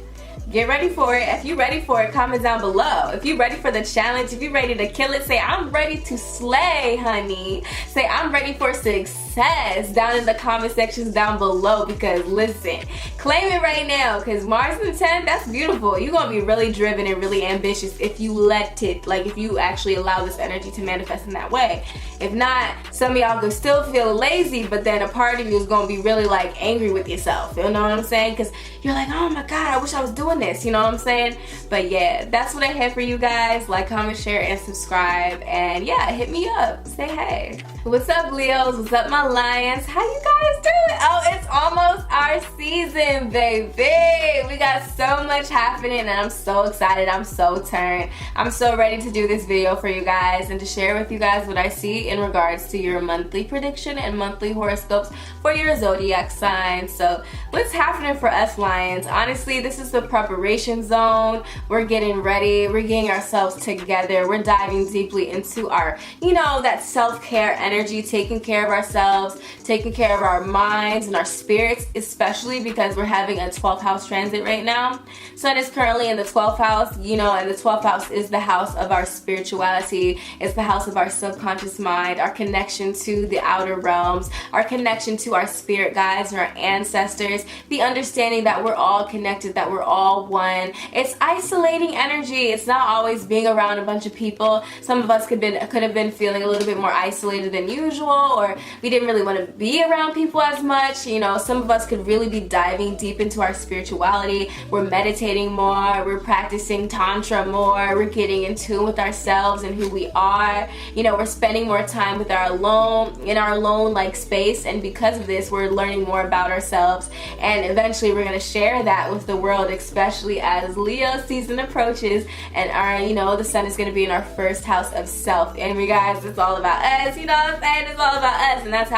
Get ready for it. If you're ready for it, comment down below. If you're ready for the challenge, if you're ready to kill it, say I'm ready to slay, honey. Say I'm ready for success down in the comment sections down below, because listen, claim it right now, because Mars in the 10th, that's beautiful. You're going to be really driven and really ambitious if you let it, like if you actually allow this energy to manifest in that way. If not, some of y'all could still feel lazy, but then a part of you is going to be really like angry with yourself. You know what I'm saying? Because you're like, oh my God, I wish I was doing this. You know what I'm saying? But yeah, that's what I have for you guys. Like, comment, share, and subscribe. And yeah, hit me up. Say hey. What's up, Leos? What's up, my lions? How you guys doing? Oh, it's almost our season, baby. We got so much happening, and I'm so excited. I'm so turned. I'm so ready to do this video for you guys and to share with you guys what I see in regards to your monthly prediction and monthly horoscopes for your zodiac sign. So what's happening for us lions? Honestly, this is the preparation zone. We're getting ready. We're getting ourselves together. We're diving deeply into our, that self-care energy, taking care of ourselves, taking care of our minds and our spirits, especially because we're having a 12th house transit right now. Sun is currently in the 12th house, you know, and the 12th house is the house of our spirituality. It's the house of our subconscious mind, our connection to the outer realms, our connection to our spirit guides and our ancestors, the understanding that we're all connected, that we're all one. It's isolating energy. It's not always being around a bunch of people. Some of us could have been feeling a little bit more isolated than usual, or we didn't really want to be around people as much. You know, some of us could really be diving deep into our spirituality. We're meditating more, we're practicing tantra more, we're getting in tune with ourselves and who we are. You know, we're spending more time with our alone like space, and because of this we're learning more about ourselves, and eventually we're going to share that with the world, especially as Leo season approaches and our, you know, the sun is going to be in our first house of self. And you guys, it's all about us, you know what I'm saying? It's all about us, and that's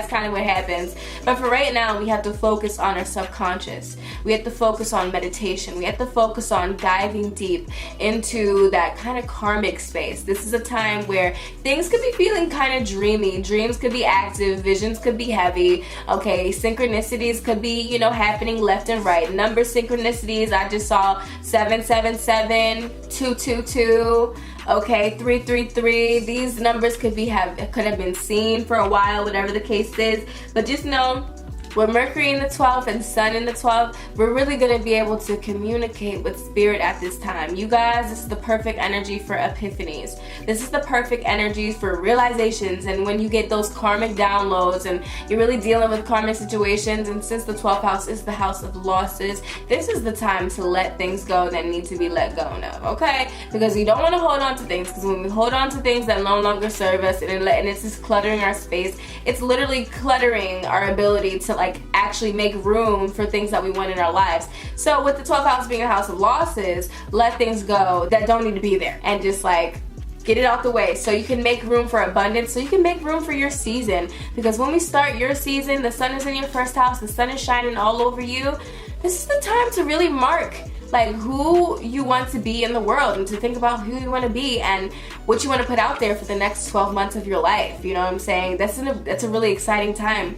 kind of what happens. But for right now, we have to focus on our subconscious. We have to focus on meditation. We have to focus on diving deep into that kind of karmic space. This is a time where things could be feeling kind of dreamy. Dreams could be active, visions could be heavy. Okay, synchronicities could be, you know, happening left and right. Number synchronicities, I just saw 777, 222. Okay, 333. These numbers could have been seen for a while, whatever the case is. But just know, with Mercury in the 12th and Sun in the 12th, we're really going to be able to communicate with spirit at this time. You guys, this is the perfect energy for epiphanies. This is the perfect energy for realizations, and when you get those karmic downloads and you're really dealing with karmic situations, and since the 12th house is the house of losses, this is the time to let things go that need to be let go of, okay? Because we don't want to hold on to things, because when we hold on to things that no longer serve us and it's just cluttering our space, it's literally cluttering our ability to like actually make room for things that we want in our lives. So with the 12th house being a house of losses, let things go that don't need to be there and just like get it out the way so you can make room for abundance, so you can make room for your season. Because when we start your season, the sun is in your first house, the sun is shining all over you. This is the time to really mark like who you want to be in the world, and to think about who you want to be and what you want to put out there for the next 12 months of your life. You know what I'm saying? That's a really exciting time.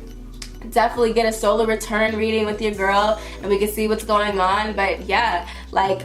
Definitely get a solar return reading with your girl and we can see what's going on. But yeah, like,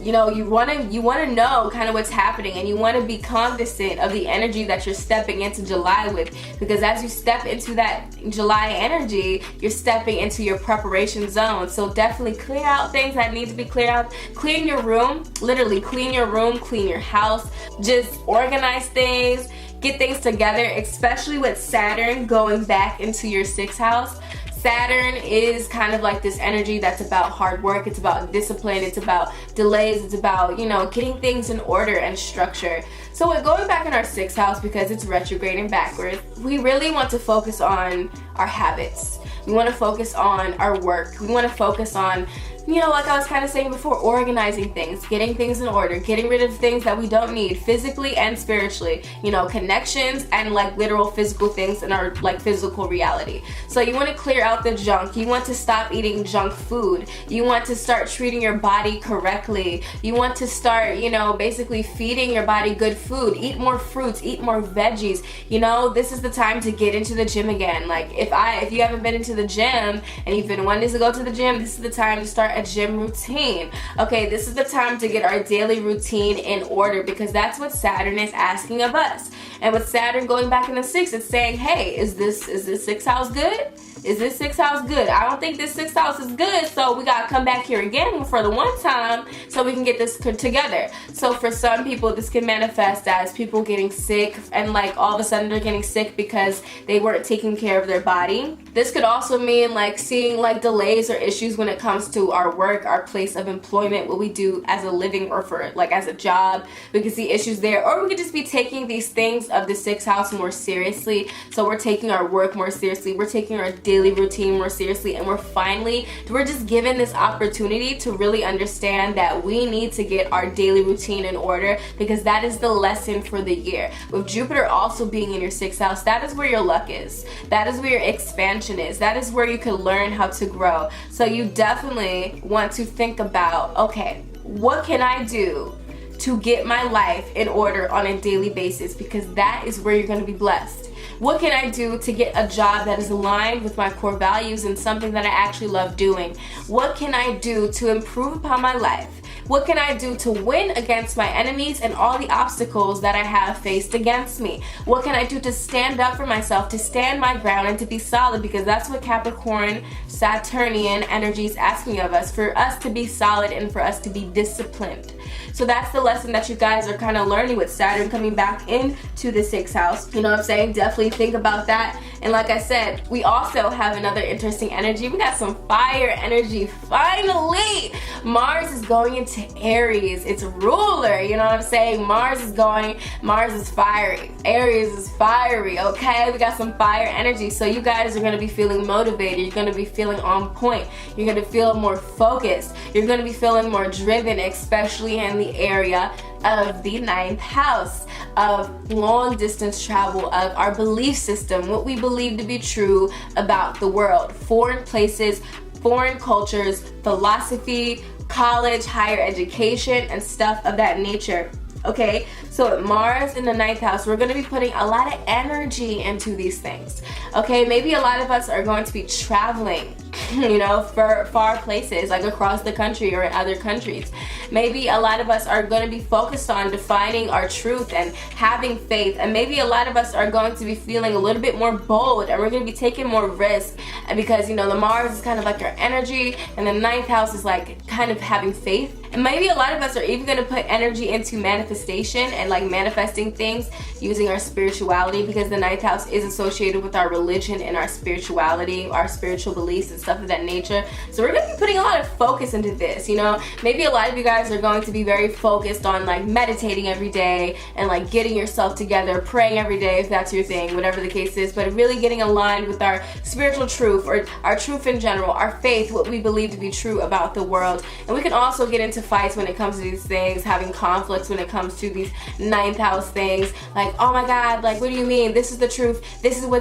you know, you want to know kind of what's happening, and you want to be cognizant of the energy that you're stepping into July with, because as you step into that July energy, you're stepping into your preparation zone. So definitely clear out things that need to be cleared out. Clean your room, literally clean your room, clean your house, just organize things, get things together, especially with Saturn going back into your 6th house. Saturn is kind of like this energy that's about hard work, it's about discipline, it's about delays, it's about, you know, getting things in order and structure. So we're going back in our 6th house because it's retrograding backwards. We really want to focus on our habits. We want to focus on our work. We want to focus on, you know, like I was kind of saying before, organizing things, getting things in order, getting rid of things that we don't need physically and spiritually, you know, connections and like literal physical things in our like physical reality. So you want to clear out the junk. You want to stop eating junk food. You want to start treating your body correctly. You want to start, you know, basically feeding your body good food. Eat more fruits, eat more veggies. You know, this is the time to get into the gym again. Like if you haven't been into the gym and you've been wanting to go to the gym, this is the time to start a gym routine. Okay, this is the time to get our daily routine in order, because that's what Saturn is asking of us. And with Saturn going back in the 6th, it's saying, hey, is this 6th house good? Is this 6th house good? I don't think this 6th house is good, so we gotta come back here again for the one time so we can get this together. So for some people, this can manifest as people getting sick, and like all of a sudden they're getting sick because they weren't taking care of their body. This could also mean like seeing like delays or issues when it comes to our work, our place of employment, what we do as a living or for like as a job. We could see issues there, or we could just be taking these things of the 6th house more seriously. So we're taking our work more seriously, we're taking our daily routine more seriously, and we're just given this opportunity to really understand that we need to get our daily routine in order, because that is the lesson for the year. With Jupiter also being in your 6th house, that is where your luck is. That is where your expansion is. That is where you can learn how to grow. So you definitely want to think about, okay, what can I do to get my life in order on a daily basis, because that is where you're going to be blessed. What can I do to get a job that is aligned with my core values and something that I actually love doing? What can I do to improve upon my life? What can I do to win against my enemies and all the obstacles that I have faced against me? What can I do to stand up for myself, to stand my ground, and to be solid? Because that's what Capricorn, Saturnian energy is asking of us, for us to be solid and for us to be disciplined. So that's the lesson that you guys are kind of learning with Saturn coming back into the 6th house. You know what I'm saying? Definitely think about that. And like I said, we also have another interesting energy. We got some fire energy. Finally, Mars is going into Aries. It's ruler, you know what I'm saying? Mars is fiery. Aries is fiery, okay? We got some fire energy. So you guys are going to be feeling motivated. You're going to be feeling on point. You're going to feel more focused. You're going to be feeling more driven, especially in the area of the 9th house of long distance travel, of our belief system, what we believe to be true about the world, foreign places, foreign cultures, philosophy, college, higher education, and stuff of that nature. Okay, so Mars in the 9th house, we're going to be putting a lot of energy into these things. Okay, maybe a lot of us are going to be traveling, you know, for far places, like across the country or in other countries. Maybe a lot of us are going to be focused on defining our truth and having faith. And maybe a lot of us are going to be feeling a little bit more bold, and we're going to be taking more risks. And because, you know, the Mars is kind of like our energy, and the 9th house is like kind of having faith. And maybe a lot of us are even going to put energy into manifestation and like manifesting things using our spirituality, because the 9th house is associated with our religion and our spirituality, our spiritual beliefs and stuff of that nature. So we're going to be putting a lot of focus into this, you know. Maybe a lot of you guys are going to be very focused on like meditating every day and like getting yourself together, praying every day if that's your thing, whatever the case is, but really getting aligned with our spiritual truth, or our truth in general, our faith, what we believe to be true about the world. And we can also get into fights when it comes to these things, having conflicts when it comes to these 9th house things, like, oh my god, like, what do you mean, this is the truth, this is what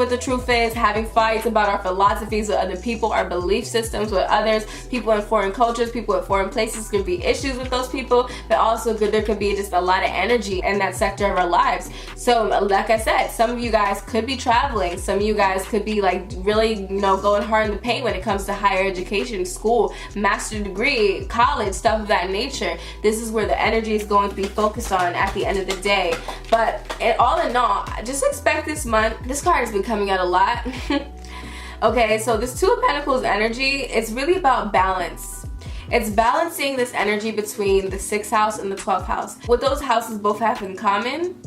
the truth is, having fights about our philosophies with other people, our belief systems with others, people in foreign cultures, people in foreign places. Could be issues with those people, but also there could be just a lot of energy in that sector of our lives. So like I said, some of you guys could be traveling, some of you guys could be like really, you know, going hard in the paint when it comes to higher education, school, master's degree, college, stuff of that nature. This is where the energy is going to be focused on at the end of the day. But all in all, just expect this month, this card has been coming out a lot. Okay, so this 2 of Pentacles energy, it's really about balance. It's balancing this energy between the 6th house and the 12th house. What those houses both have in common,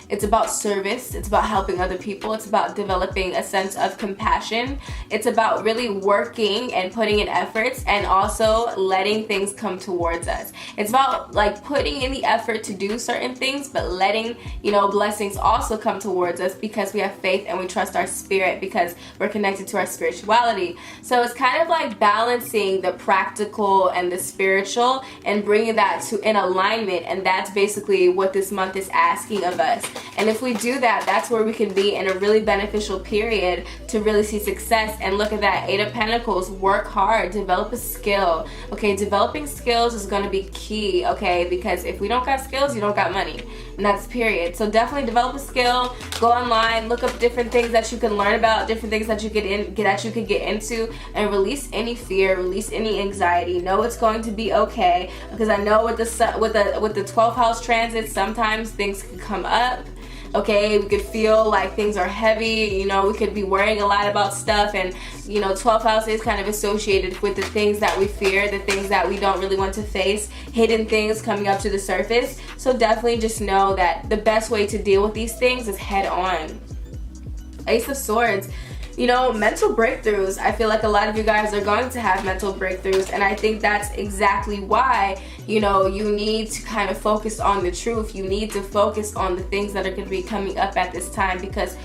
it's about service, it's about helping other people, it's about developing a sense of compassion, it's about really working and putting in efforts and also letting things come towards us. It's about like putting in the effort to do certain things, but letting, you know, blessings also come towards us because we have faith and we trust our spirit, because we're connected to our spirituality. So it's kind of like balancing the practical and the spiritual and bringing that to in alignment, and that's basically what this month is asking of us. And if we do that, that's where we can be in a really beneficial period to really see success. And look at that, 8 of Pentacles, work hard, develop a skill. Okay, developing skills is going to be key, okay, because if we don't got skills, you don't got money, and that's period. So definitely develop a skill, go online, look up different things that you can learn about, different things that you could get into, and release any fear, release any anxiety. Know it's going to be okay, because I know with the 12th house transit, sometimes things can come up. Okay, we could feel like things are heavy, you know, we could be worrying a lot about stuff, and you know, 12th house is kind of associated with the things that we fear, the things that we don't really want to face, hidden things coming up to the surface. So definitely just know that the best way to deal with these things is head on. Ace of Swords. You know, mental breakthroughs. I feel like a lot of you guys are going to have mental breakthroughs, and I think that's exactly why, you know, you need to kind of focus on the truth. You need to focus on the things that are going to be coming up at this time, because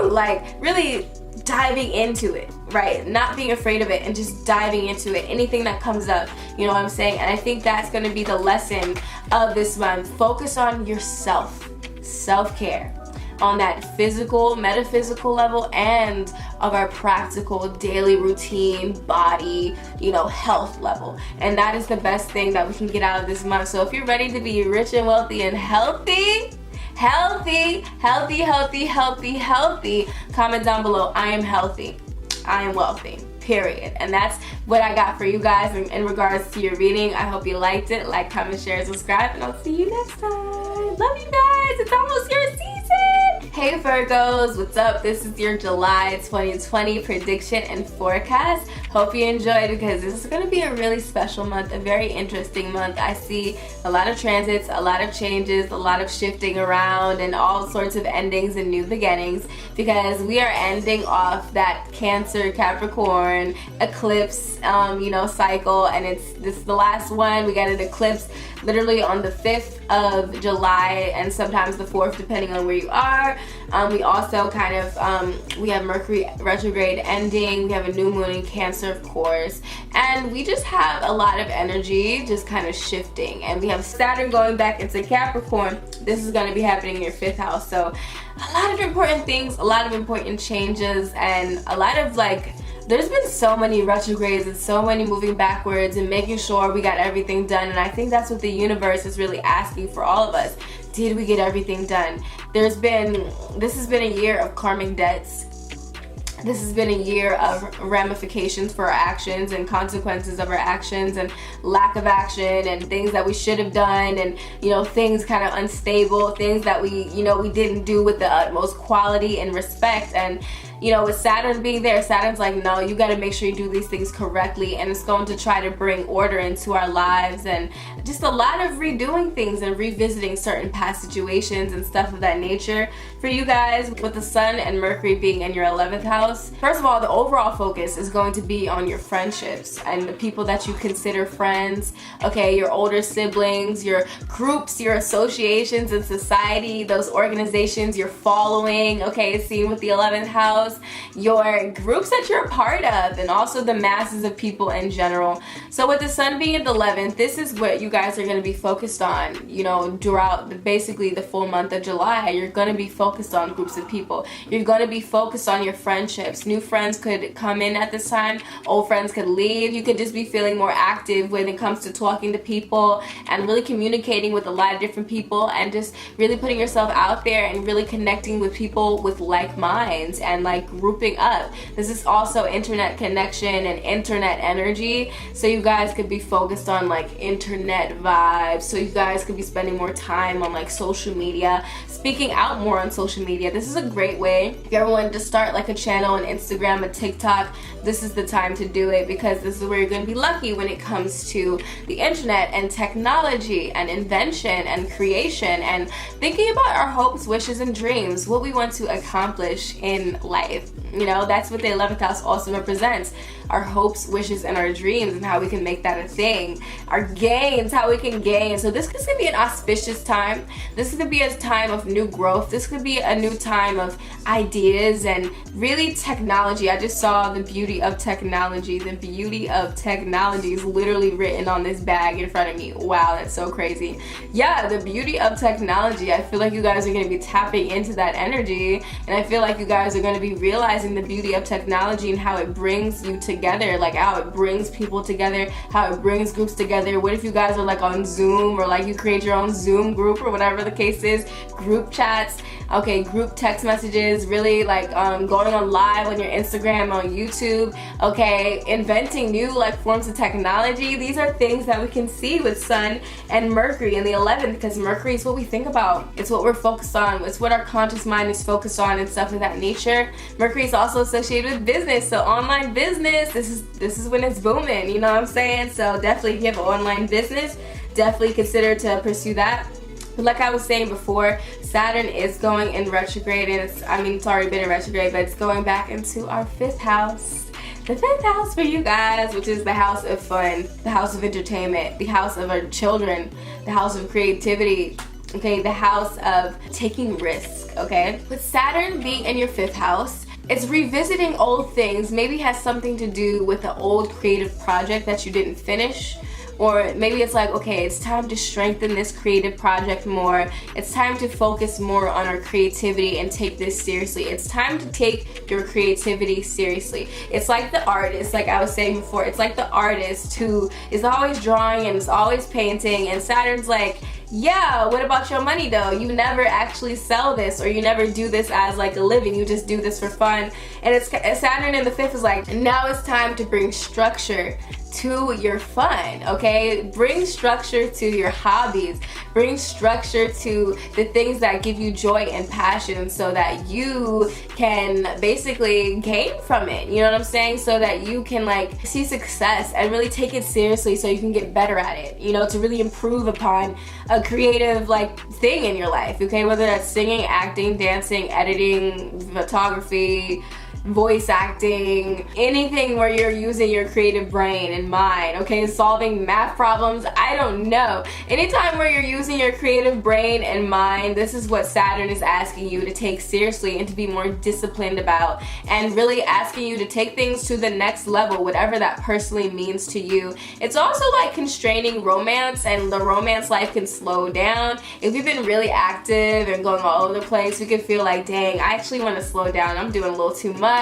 like really diving into it, right? Not being afraid of it and just diving into it. Anything that comes up, you know what I'm saying? And I think that's going to be the lesson of this month. Focus on yourself, self-care, on that physical, metaphysical level, and of our practical daily routine, body, you know, health level. And that is the best thing that we can get out of this month. So if you're ready to be rich and wealthy and healthy, healthy. Comment down below, I am healthy, I am wealthy, period. And that's what I got for you guys in regards to your reading. I hope you liked it. Like, comment, share, subscribe, and I'll see you next time. Love you guys. It's almost your season. Hey Virgos, what's up? This is your July 2020 prediction and forecast. Hope you enjoyed, because this is going to be a really special month, a very interesting month. I see a lot of transits, a lot of changes, a lot of shifting around, and all sorts of endings and new beginnings, because we are ending off that Cancer Capricorn eclipse cycle, and this is the last one. We got an eclipse literally on the 5th of July, and sometimes the 4th, depending on where you are. We also kind of we have Mercury retrograde ending. We have a new moon in Cancer, of course, and we just have a lot of energy just kind of shifting. And we have Saturn going back into Capricorn. This is going to be happening in your 5th house, so a lot of important things, a lot of important changes, and a lot of there's been so many retrogrades and so many moving backwards and making sure we got everything done. And I think that's what the universe is really asking for all of us. Did we get everything done? This has been a year of karmic debts. This has been a year of ramifications for our actions and consequences of our actions and lack of action and things that we should have done, and things kind of unstable, things that we didn't do with the utmost quality and respect. And with Saturn being there, Saturn's like, no, you got to make sure you do these things correctly, and it's going to try to bring order into our lives, and just a lot of redoing things and revisiting certain past situations and stuff of that nature. For you guys, with the Sun and Mercury being in your 11th house, first of all, the overall focus is going to be on your friendships and the people that you consider friends, okay, your older siblings, your groups, your associations in society, those organizations you're following, okay, seen with the 11th house, your groups that you're a part of, and also the masses of people in general. So with the Sun being at the 11th, this is what you guys are going to be focused on, throughout basically the full month of July. You're going to be focused on groups of people. You're going to be focused on your friendships. New friends could come in at this time. Old friends could leave. You could just be feeling more active when it comes to talking to people and really communicating with a lot of different people, and just really putting yourself out there and really connecting with people with like minds and grouping up. This is also internet connection and internet energy, so you guys could be focused on internet vibes. So you guys could be spending more time on social media, speaking out more on social media. This is a great way. If you ever wanted to start a channel on Instagram, a TikTok, this is the time to do it, because this is where you're going to be lucky when it comes to the internet and technology and invention and creation and thinking about our hopes, wishes, and dreams, what we want to accomplish in life. That's what the 11th house also represents. Our hopes, wishes, and our dreams, and how we can make that a thing. Our gains, how we can gain. So this could be an auspicious time. This could be a time of new growth. This could be a new time of ideas and really technology. I just saw the beauty of technology. The beauty of technology is literally written on this bag in front of me. Wow, that's so crazy. Yeah, the beauty of technology. I feel like you guys are going to be tapping into that energy, and I feel like you guys are going to be realizing the beauty of technology and how it brings you together, how it brings people together, how it brings groups together. What if you guys are on Zoom, or you create your own Zoom group, or whatever the case is, group chats, okay, group text messages, really going on live on your Instagram, on YouTube, okay, inventing new forms of technology. These are things that we can see with Sun and Mercury in the 11th, because Mercury is what we think about. It's what we're focused on. It's what our conscious mind is focused on and stuff of that nature. Mercury is also associated with business, so online business, this is when it's booming, you know what I'm saying? So definitely, if you have an online business, definitely consider to pursue that. But like I was saying before, Saturn is going in retrograde, and it's already been in retrograde, but it's going back into our 5th house. The 5th house for you guys, which is the house of fun, the house of entertainment, the house of our children, the house of creativity, okay, the house of taking risks, okay? With Saturn being in your 5th house, it's revisiting old things. Maybe has something to do with an old creative project that you didn't finish, Or maybe it's like, okay, it's time to strengthen this creative project more. It's time to focus more on our creativity and take this seriously. It's time to take your creativity seriously. It's like the artist, like I was saying before, it's like the artist who is always drawing and is always painting, and Saturn's like, Yeah, what about your money though? You never actually sell this, or you never do this as like a living. You just do this for fun. And it's Saturn in the 5th is like, now it's time to bring structure to your fun, okay? Bring structure to your hobbies. Bring structure to the things that give you joy and passion so that you can basically gain from it, you know what I'm saying? So that you can like see success and really take it seriously so you can get better at it, you know, to really improve upon a creative like thing in your life, okay? Whether that's singing, acting, dancing, editing, photography, voice acting, anything where you're using your creative brain and mind, okay? Solving math problems, I don't know. Anytime where you're using your creative brain and mind, this is what Saturn is asking you to take seriously and to be more disciplined about, and really asking you to take things to the next level, whatever that personally means to you. It's also like constraining romance, and the romance life can slow down. If you've been really active and going all over the place, you can feel like, dang, I actually want to slow down. I'm doing a little too much.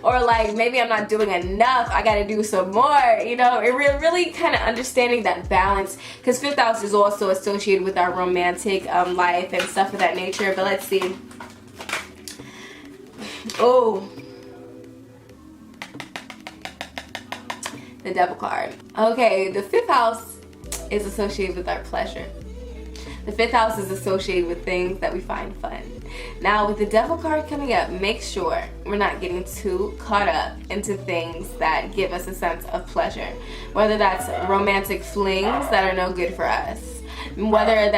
Or like, maybe I'm not doing enough, I gotta do some more, you know? It really kind of understanding that balance, because 5th house is also associated with our romantic life and stuff of that nature. But let's see. Oh, the Devil card. Okay, the 5th house is associated with our pleasure. The 5th house is associated with things that we find fun. Now with the Devil card coming up, make sure we're not getting too caught up into things that give us a sense of pleasure. Whether that's romantic flings that are no good for us. Whether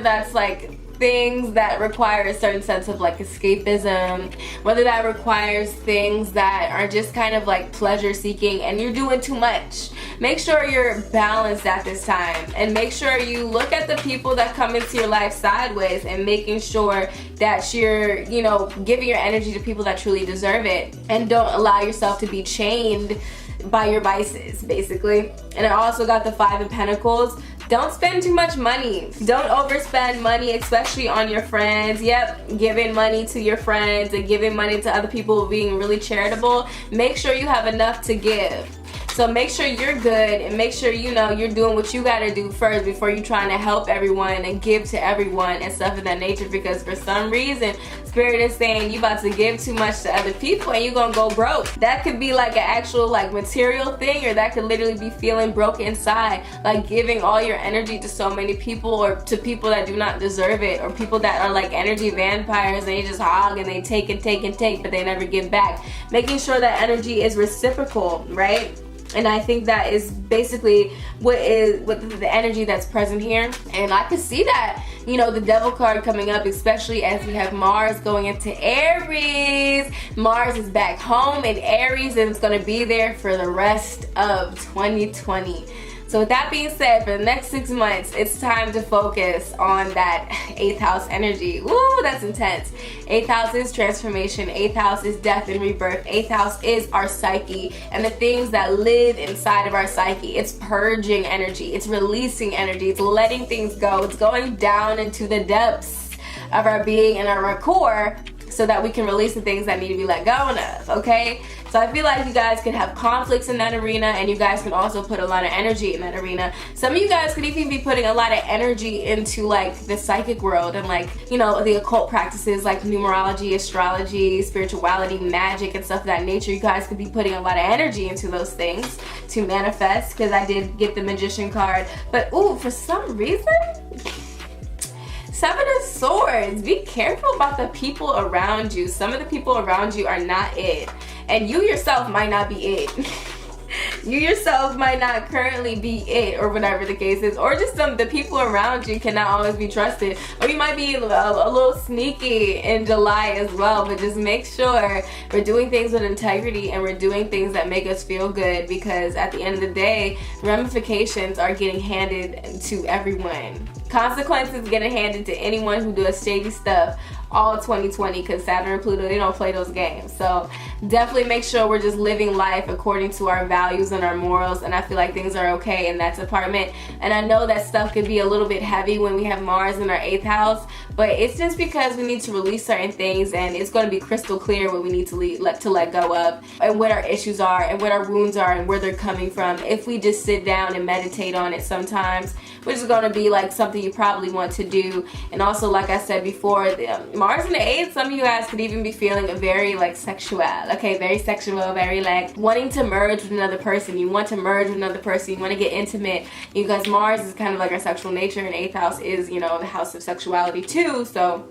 that's like things that require a certain sense of like escapism, whether that requires things that are just kind of like pleasure seeking and you're doing too much. Make sure you're balanced at this time, and make sure you look at the people that come into your life sideways and making sure that you're, you know, giving your energy to people that truly deserve it, and don't allow yourself to be chained by your vices, basically. And I also got the 5 of Pentacles. Don't spend too much money. Don't overspend money, especially on your friends. Yep, giving money to your friends and giving money to other people, being really charitable. Make sure you have enough to give. So make sure you're good, and make sure you know you're doing what you gotta do first before you're trying to help everyone and give to everyone and stuff of that nature, because for some reason Spirit is saying you about to give too much to other people and you're gonna go broke. That could be like an actual like material thing, or that could literally be feeling broke inside, like giving all your energy to so many people, or to people that do not deserve it, or people that are like energy vampires. They just hog and they take and take and take, but they never give back. Making sure that energy is reciprocal, right? And I think that is basically what the energy that's present here. And I could see that, you know, the Devil card coming up, especially as we have Mars going into Aries. Mars is back home in Aries, and it's going to be there for the rest of 2020. So with that being said, for the next 6 months, it's time to focus on that 8th house energy. Woo, that's intense. 8th house is transformation. 8th house is death and rebirth. 8th house is our psyche and the things that live inside of our psyche. It's purging energy. It's releasing energy. It's letting things go. It's going down into the depths of our being and our core, so that we can release the things that need to be let go of, okay? So I feel like you guys can have conflicts in that arena, and you guys can also put a lot of energy in that arena. Some of you guys could even be putting a lot of energy into like the psychic world and like, you know, the occult practices like numerology, astrology, spirituality, magic, and stuff of that nature. You guys could be putting a lot of energy into those things to manifest, because I did get the Magician card. But ooh, for some reason, 7 of Swords. Be careful about the people around you. Some of the people around you are not it. And you yourself might not be it. You yourself might not currently be it, or whatever the case is. Or just the people around you cannot always be trusted. Or you might be a little sneaky in July as well. But just make sure we're doing things with integrity, and we're doing things that make us feel good. Because at the end of the day, ramifications are getting handed to everyone. Consequences getting handed to anyone who does shady stuff all 2020, because Saturn and Pluto, they don't play those games. So definitely make sure we're just living life according to our values and our morals, and I feel like things are okay in that department. And I know that stuff could be a little bit heavy when we have Mars in our 8th house, but it's just because we need to release certain things, and it's going to be crystal clear what we need to let go of, and what our issues are, and what our wounds are, and where they're coming from, if we just sit down and meditate on it sometimes, which is going to be like something you probably want to do. And also, like I said before, Mars in the 8th, some of you guys could even be feeling a very like sexual, okay, very sexual, very like wanting to merge with another person. You want to merge with another person, you want to get intimate, because Mars is kind of like our sexual nature, and 8th house is, you know, the house of sexuality too. So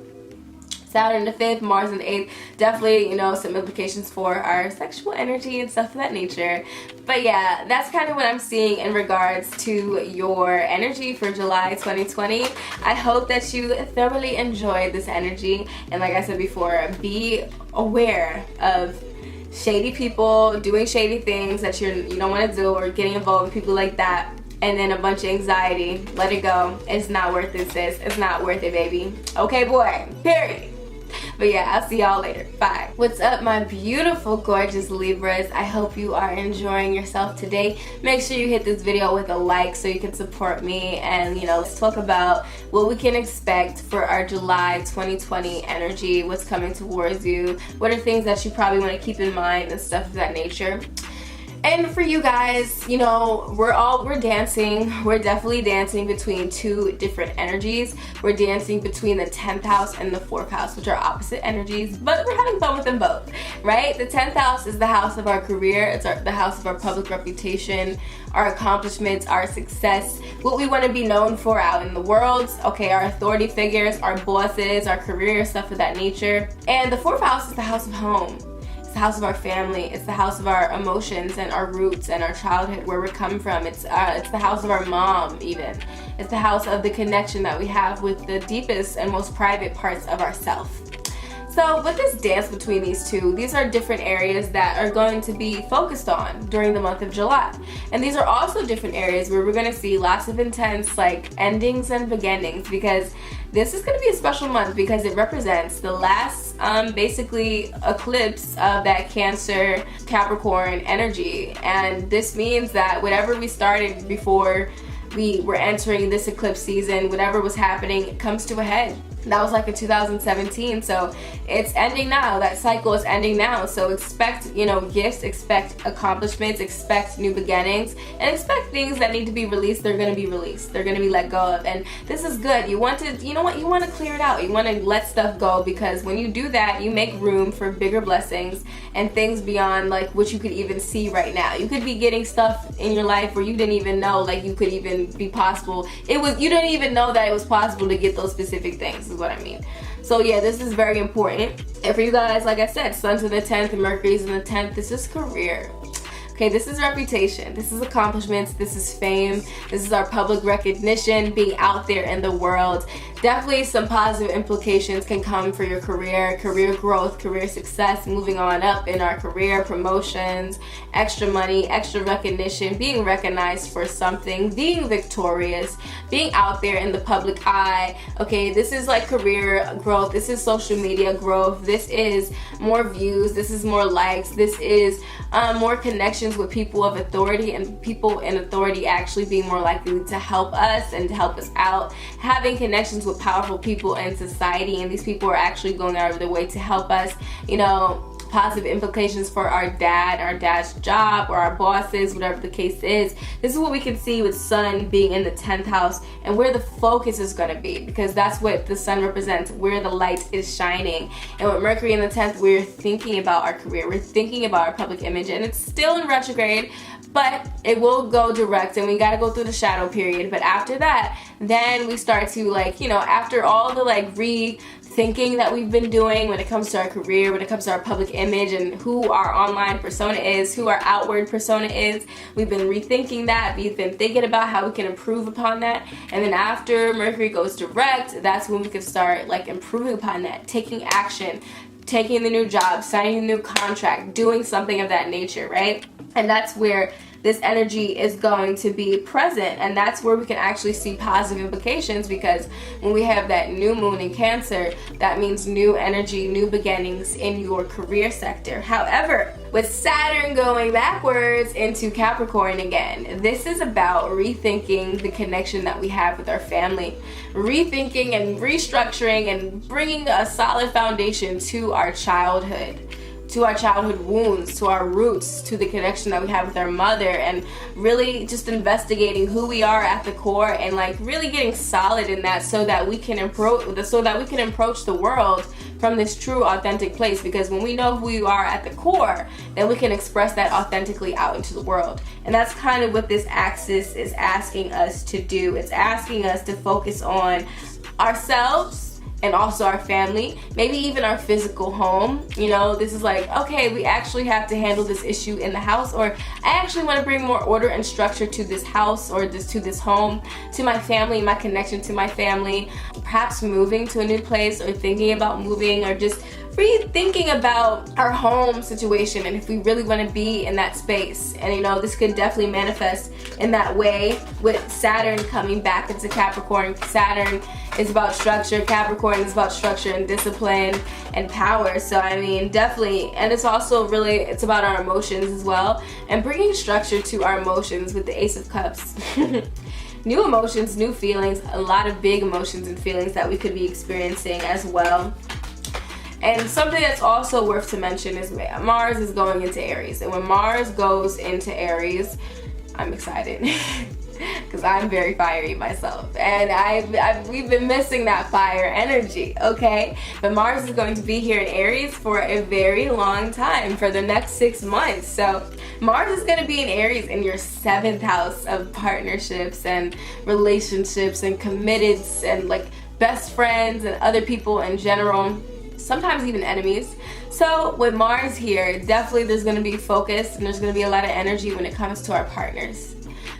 Saturn the 5th, Mars in the 8th, definitely, you know, some implications for our sexual energy and stuff of that nature. But yeah, that's kind of what I'm seeing in regards to your energy for July 2020. I hope that you thoroughly enjoyed this energy, and like I said before, be aware of shady people doing shady things that you don't want to do, or getting involved with people like that. And then a bunch of anxiety. Let it go. It's not worth it, sis. It's not worth it, baby. Okay, boy. Period. But yeah, I'll see y'all later. Bye. What's up, my beautiful, gorgeous Libras? I hope you are enjoying yourself today. Make sure you hit this video with a like so you can support me. And, you know, let's talk about what we can expect for our July 2020 energy. What's coming towards you. What are things that you probably want to keep in mind and stuff of that nature. And for you guys, you know, we're dancing. We're definitely dancing between two different energies. We're dancing between the 10th house and the 4th house, which are opposite energies, but we're having fun with them both, right? The 10th house is the house of our career. It's the house of our public reputation, our accomplishments, our success, what we want to be known for out in the world, okay, our authority figures, our bosses, our career, stuff of that nature. And the 4th house is the house of home. It's the house of our family. It's the house of our emotions and our roots and our childhood, where we're coming from. It's the house of our mom, even. It's the house of the connection that we have with the deepest and most private parts of ourself. So with this dance between these two, these are different areas that are going to be focused on during the month of July. And these are also different areas where we're going to see lots of intense like endings and beginnings, because this is going to be a special month because it represents the last basically eclipse of that Cancer Capricorn energy. And this means that whatever we started before we were entering this eclipse season, whatever was happening, comes to a head. That was like in 2017, so it's ending now. That cycle is ending now. So expect, you know, gifts, expect accomplishments, expect new beginnings, and expect things that need to be released. They're going to be released. They're going to be let go of. And this is good. You want to, you know what, you want to clear it out. You want to let stuff go, because when you do that, you make room for bigger blessings and things beyond like what you could even see right now. You could be getting stuff in your life where you didn't even know like you could even be possible. You didn't even know that it was possible to get those specific things, is what I mean. So yeah, this is very important. And for you guys, like I said, Sun's in the 10th, Mercury's in the 10th. This is career. Okay, this is reputation, this is accomplishments, this is fame, this is our public recognition, being out there in the world. Definitely some positive implications can come for your career growth, career success, moving on up in our career, promotions, extra money, extra recognition, being recognized for something, being victorious, being out there in the public eye. Okay, this is like career growth, this is social media growth, this is more views, this is more likes, this is more connections with people of authority, and people in authority actually being more likely to help us and to help us out, having connections with powerful people in society, and these people are actually going out of their way to help us, you know, positive implications for our dad's job, or our bosses, whatever the case is. This is what we can see with Sun being in the 10th house and where the focus is going to be, because that's what the Sun represents, where the light is shining. And with Mercury in the 10th, we're thinking about our career, we're thinking about our public image, and it's still in retrograde, but it will go direct, and we got to go through the shadow period. But after that, then we start to, like, you know, after all the like rethinking that we've been doing when it comes to our career, when it comes to our public image and who our online persona is, who our outward persona is, we've been rethinking that, we've been thinking about how we can improve upon that. And then after Mercury goes direct, that's when we can start like improving upon that, taking action, taking the new job, signing a new contract, doing something of that nature, right? And that's where this energy is going to be present, and that's where we can actually see positive implications, because when we have that new moon in Cancer, that means new energy, new beginnings in your career sector. However, with Saturn going backwards into Capricorn again, this is about rethinking the connection that we have with our family, rethinking and restructuring and bringing a solid foundation to our childhood, to our childhood wounds, to our roots, to the connection that we have with our mother, and really just investigating who we are at the core, and like really getting solid in that, so that we can approach the world from this true, authentic place. Because when we know who we are at the core, then we can express that authentically out into the world. And that's kind of what this axis is asking us to do. It's asking us to focus on ourselves, and also our family, maybe even our physical home. You know, this is like, okay, we actually have to handle this issue in the house, or I actually want to bring more order and structure to this house, or to this home, to my family, my connection to my family. Perhaps moving to a new place, or thinking about moving, or just rethinking about our home situation, and if we really want to be in that space. And you know, this could definitely manifest in that way with Saturn coming back into Capricorn. Saturn is about structure, Capricorn is about structure and discipline and power. So I mean, definitely. And it's also really, it's about our emotions as well, and bringing structure to our emotions with the Ace of Cups. New emotions, new feelings, a lot of big emotions and feelings that we could be experiencing as well. And something that's also worth to mention is Mars is going into Aries. And when Mars goes into Aries, I'm excited because I'm very fiery myself, and we've been missing that fire energy, okay? But Mars is going to be here in Aries for a very long time, for the next 6 months. So Mars is going to be in Aries in your 7th house of partnerships and relationships and committed and like best friends and other people in general, sometimes even enemies. So with Mars here, definitely there's going to be focus, and there's going to be a lot of energy when it comes to our partners,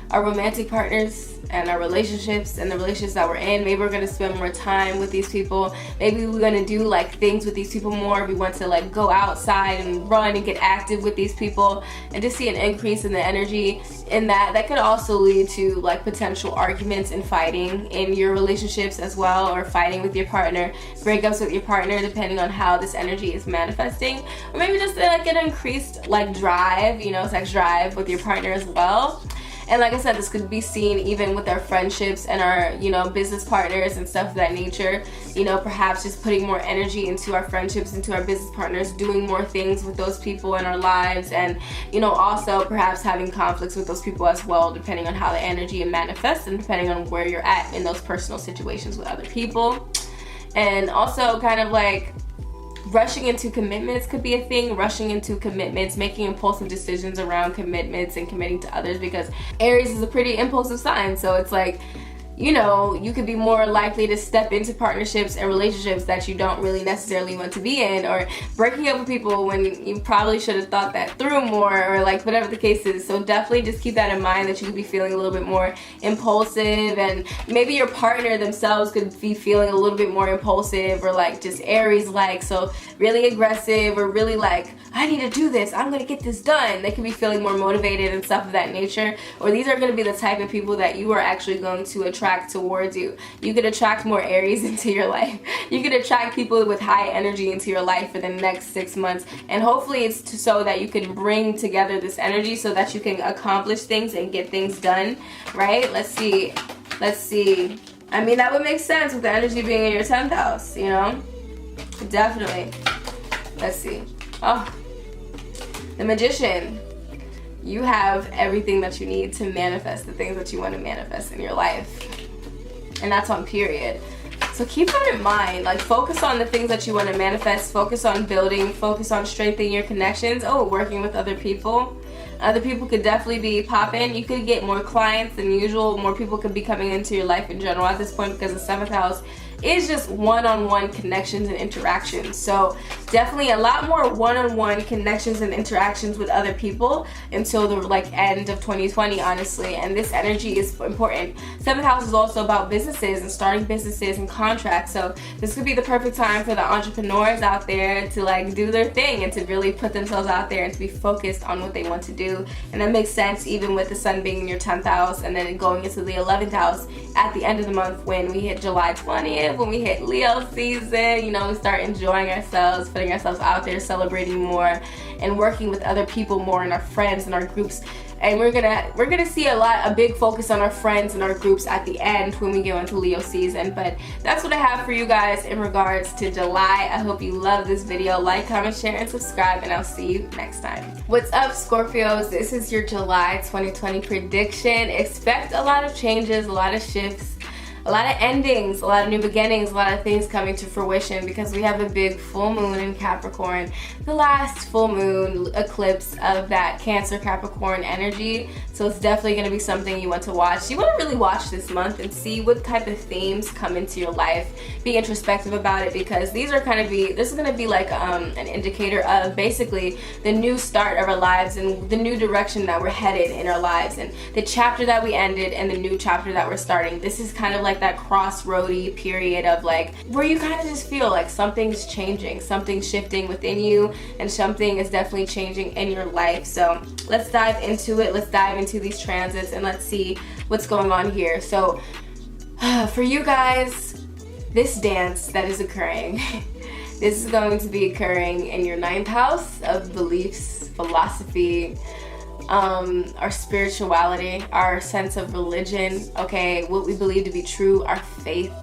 our romantic partners, and our relationships, and the relationships that we're in. Maybe we're going to spend more time with these people. Maybe we're going to do like things with these people more. We want to like go outside and run and get active with these people, and just see an increase in the energy in that. That could also lead to like potential arguments and fighting in your relationships as well, or fighting with your partner, breakups with your partner, depending on how this energy is manifesting. Or maybe just like an increased like drive, you know, sex drive with your partner as well. And like I said, this could be seen even with our friendships and our, you know, business partners and stuff of that nature. You know, perhaps just putting more energy into our friendships, into our business partners, doing more things with those people in our lives, and, you know, also perhaps having conflicts with those people as well, depending on how the energy manifests and depending on where you're at in those personal situations with other people. And also kind of like rushing into commitments could be a thing. Rushing into commitments, making impulsive decisions around commitments and committing to others, because Aries is a pretty impulsive sign. So it's like, you know, you could be more likely to step into partnerships and relationships that you don't really necessarily want to be in, or breaking up with people when you probably should have thought that through more, or like whatever the case is. So definitely just keep that in mind, that you could be feeling a little bit more impulsive, and maybe your partner themselves could be feeling a little bit more impulsive, or like just Aries like, so really aggressive, or really like, I need to do this, I'm gonna get this done. They could be feeling more motivated and stuff of that nature. Or these are gonna be the type of people that you are actually going to attract towards you. You could attract more Aries into your life. You could attract people with high energy into your life for the next 6 months. And hopefully it's so that you can bring together this energy so that you can accomplish things and get things done, right? Let's see. I mean, that would make sense with the energy being in your 10th house, you know? Definitely. Let's see. Oh, the Magician. You have everything that you need to manifest the things that you want to manifest in your life. And that's on period. So keep that in mind. Like, focus on the things that you want to manifest. Focus on building. Focus on strengthening your connections. Oh, working with other people. Other people could definitely be popping. You could get more clients than usual. More people could be coming into your life in general at this point, because the 7th house is just one-on-one connections and interactions. So definitely a lot more one-on-one connections and interactions with other people until the like end of 2020, honestly. And this energy is important. 7th house is also about businesses and starting businesses and contracts. So this could be the perfect time for the entrepreneurs out there to like do their thing and to really put themselves out there and to be focused on what they want to do. And that makes sense even with the sun being in your 10th house and then going into the 11th house at the end of the month, when we hit July 20th, when we hit Leo season. You know, we start enjoying ourselves, putting ourselves out there, celebrating more, and working with other people more, and our friends and our groups And we're gonna see a big focus on our friends and our groups at the end when we go into Leo season. But that's what I have for you guys in regards to July. I hope you love this video. Like, comment, share, and subscribe, and I'll see you next time. What's up, Scorpios? This is your July 2020 prediction. Expect a lot of changes, a lot of shifts, a lot of endings, a lot of new beginnings, a lot of things coming to fruition because we have a big full moon in Capricorn, the last full moon eclipse of that Cancer Capricorn energy. So it's definitely going to be something you want to watch. You want to really watch this month and see what type of themes come into your life. Be introspective about it because this is going to be like an indicator of basically the new start of our lives and the new direction that we're headed in our lives and the chapter that we ended and the new chapter that we're starting. This is kind of like that crossroady period of like where you kind of just feel like something's changing, something's shifting within you, and something is definitely changing in your life. So let's dive into it. Let's dive into these transits and let's see what's going on here. So for you guys, this dance that is occurring, this is going to be occurring in your 9th house of beliefs, philosophy, our spirituality, our sense of religion, okay, what we believe to be true, our faith,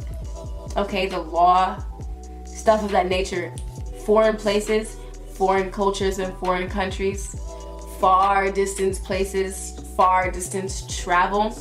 okay, the law, stuff of that nature, foreign places, foreign cultures and foreign countries, far distance places, far distance travel.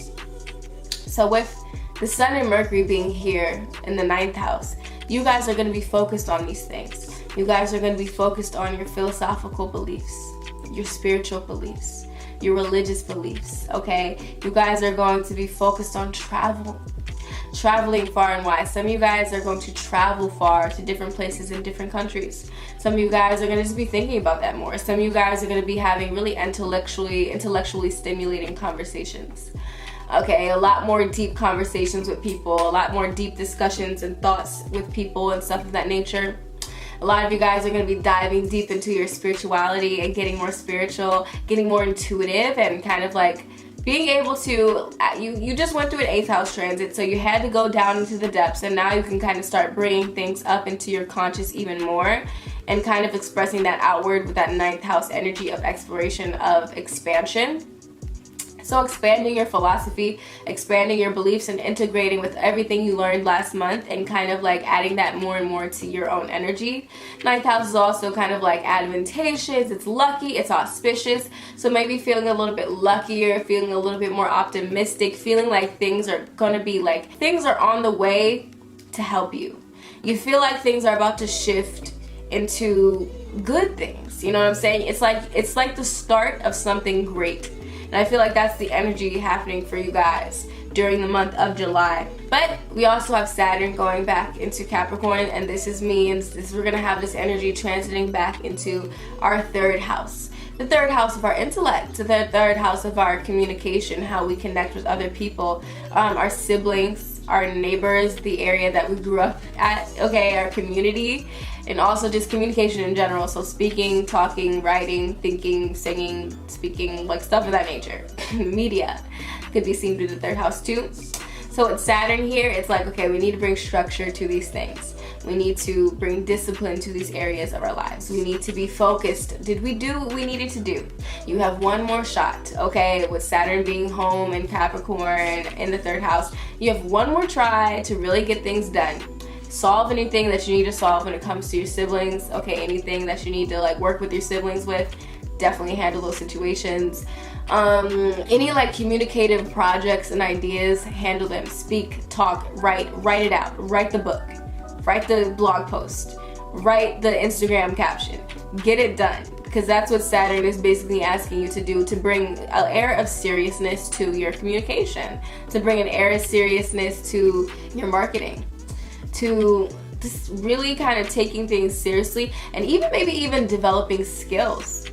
So with the Sun and Mercury being here in the 9th house, you guys are going to be focused on these things. You guys are going to be focused on your philosophical beliefs, your spiritual beliefs, your religious beliefs, okay? You guys are going to be focused on traveling far and wide. Some of you guys are going to travel far to different places in different countries. Some of you guys are going to just be thinking about that more. Some of you guys are going to be having really intellectually stimulating conversations. Okay, a lot more deep conversations with people, a lot more deep discussions and thoughts with people and stuff of that nature. A lot of you guys are going to be diving deep into your spirituality and getting more spiritual, getting more intuitive, and kind of like being able to, you just went through an 8th house transit, so you had to go down into the depths, and now you can kind of start bringing things up into your conscious even more and kind of expressing that outward with that 9th house energy of exploration, of expansion. So expanding your philosophy, expanding your beliefs, and integrating with everything you learned last month and kind of like adding that more and more to your own energy. 9th house is also kind of like advantageous, it's lucky, it's auspicious. So maybe feeling a little bit luckier, feeling a little bit more optimistic, feeling like things are gonna be like, things are on the way to help you. You feel like things are about to shift into good things, you know what I'm saying? It's like the start of something great. And I feel like that's the energy happening for you guys during the month of July. But we also have Saturn going back into Capricorn, and this means we're gonna have this energy transiting back into our 3rd house. The 3rd house of our intellect, the 3rd house of our communication, how we connect with other people, our siblings, our neighbors, the area that we grew up at, okay, our community, and also just communication in general. So speaking, talking, writing, thinking, singing, speaking, like stuff of that nature. Media could be seen through the 3rd house too. So with Saturn here, it's like, okay, we need to bring structure to these things. We need to bring discipline to these areas of our lives. We need to be focused. Did we do what we needed to do? You have one more shot, okay? With Saturn being home in Capricorn in the 3rd house, you have one more try to really get things done. Solve anything that you need to solve when it comes to your siblings, okay? Anything that you need to like work with your siblings with, definitely handle those situations. Any like communicative projects and ideas, handle them. Speak, talk, write it out. Write the book. Write the blog post, write the Instagram caption, get it done, because that's what Saturn is basically asking you to do, to bring an air of seriousness to your communication, to bring an air of seriousness to your marketing, to just really kind of taking things seriously, and maybe even developing skills.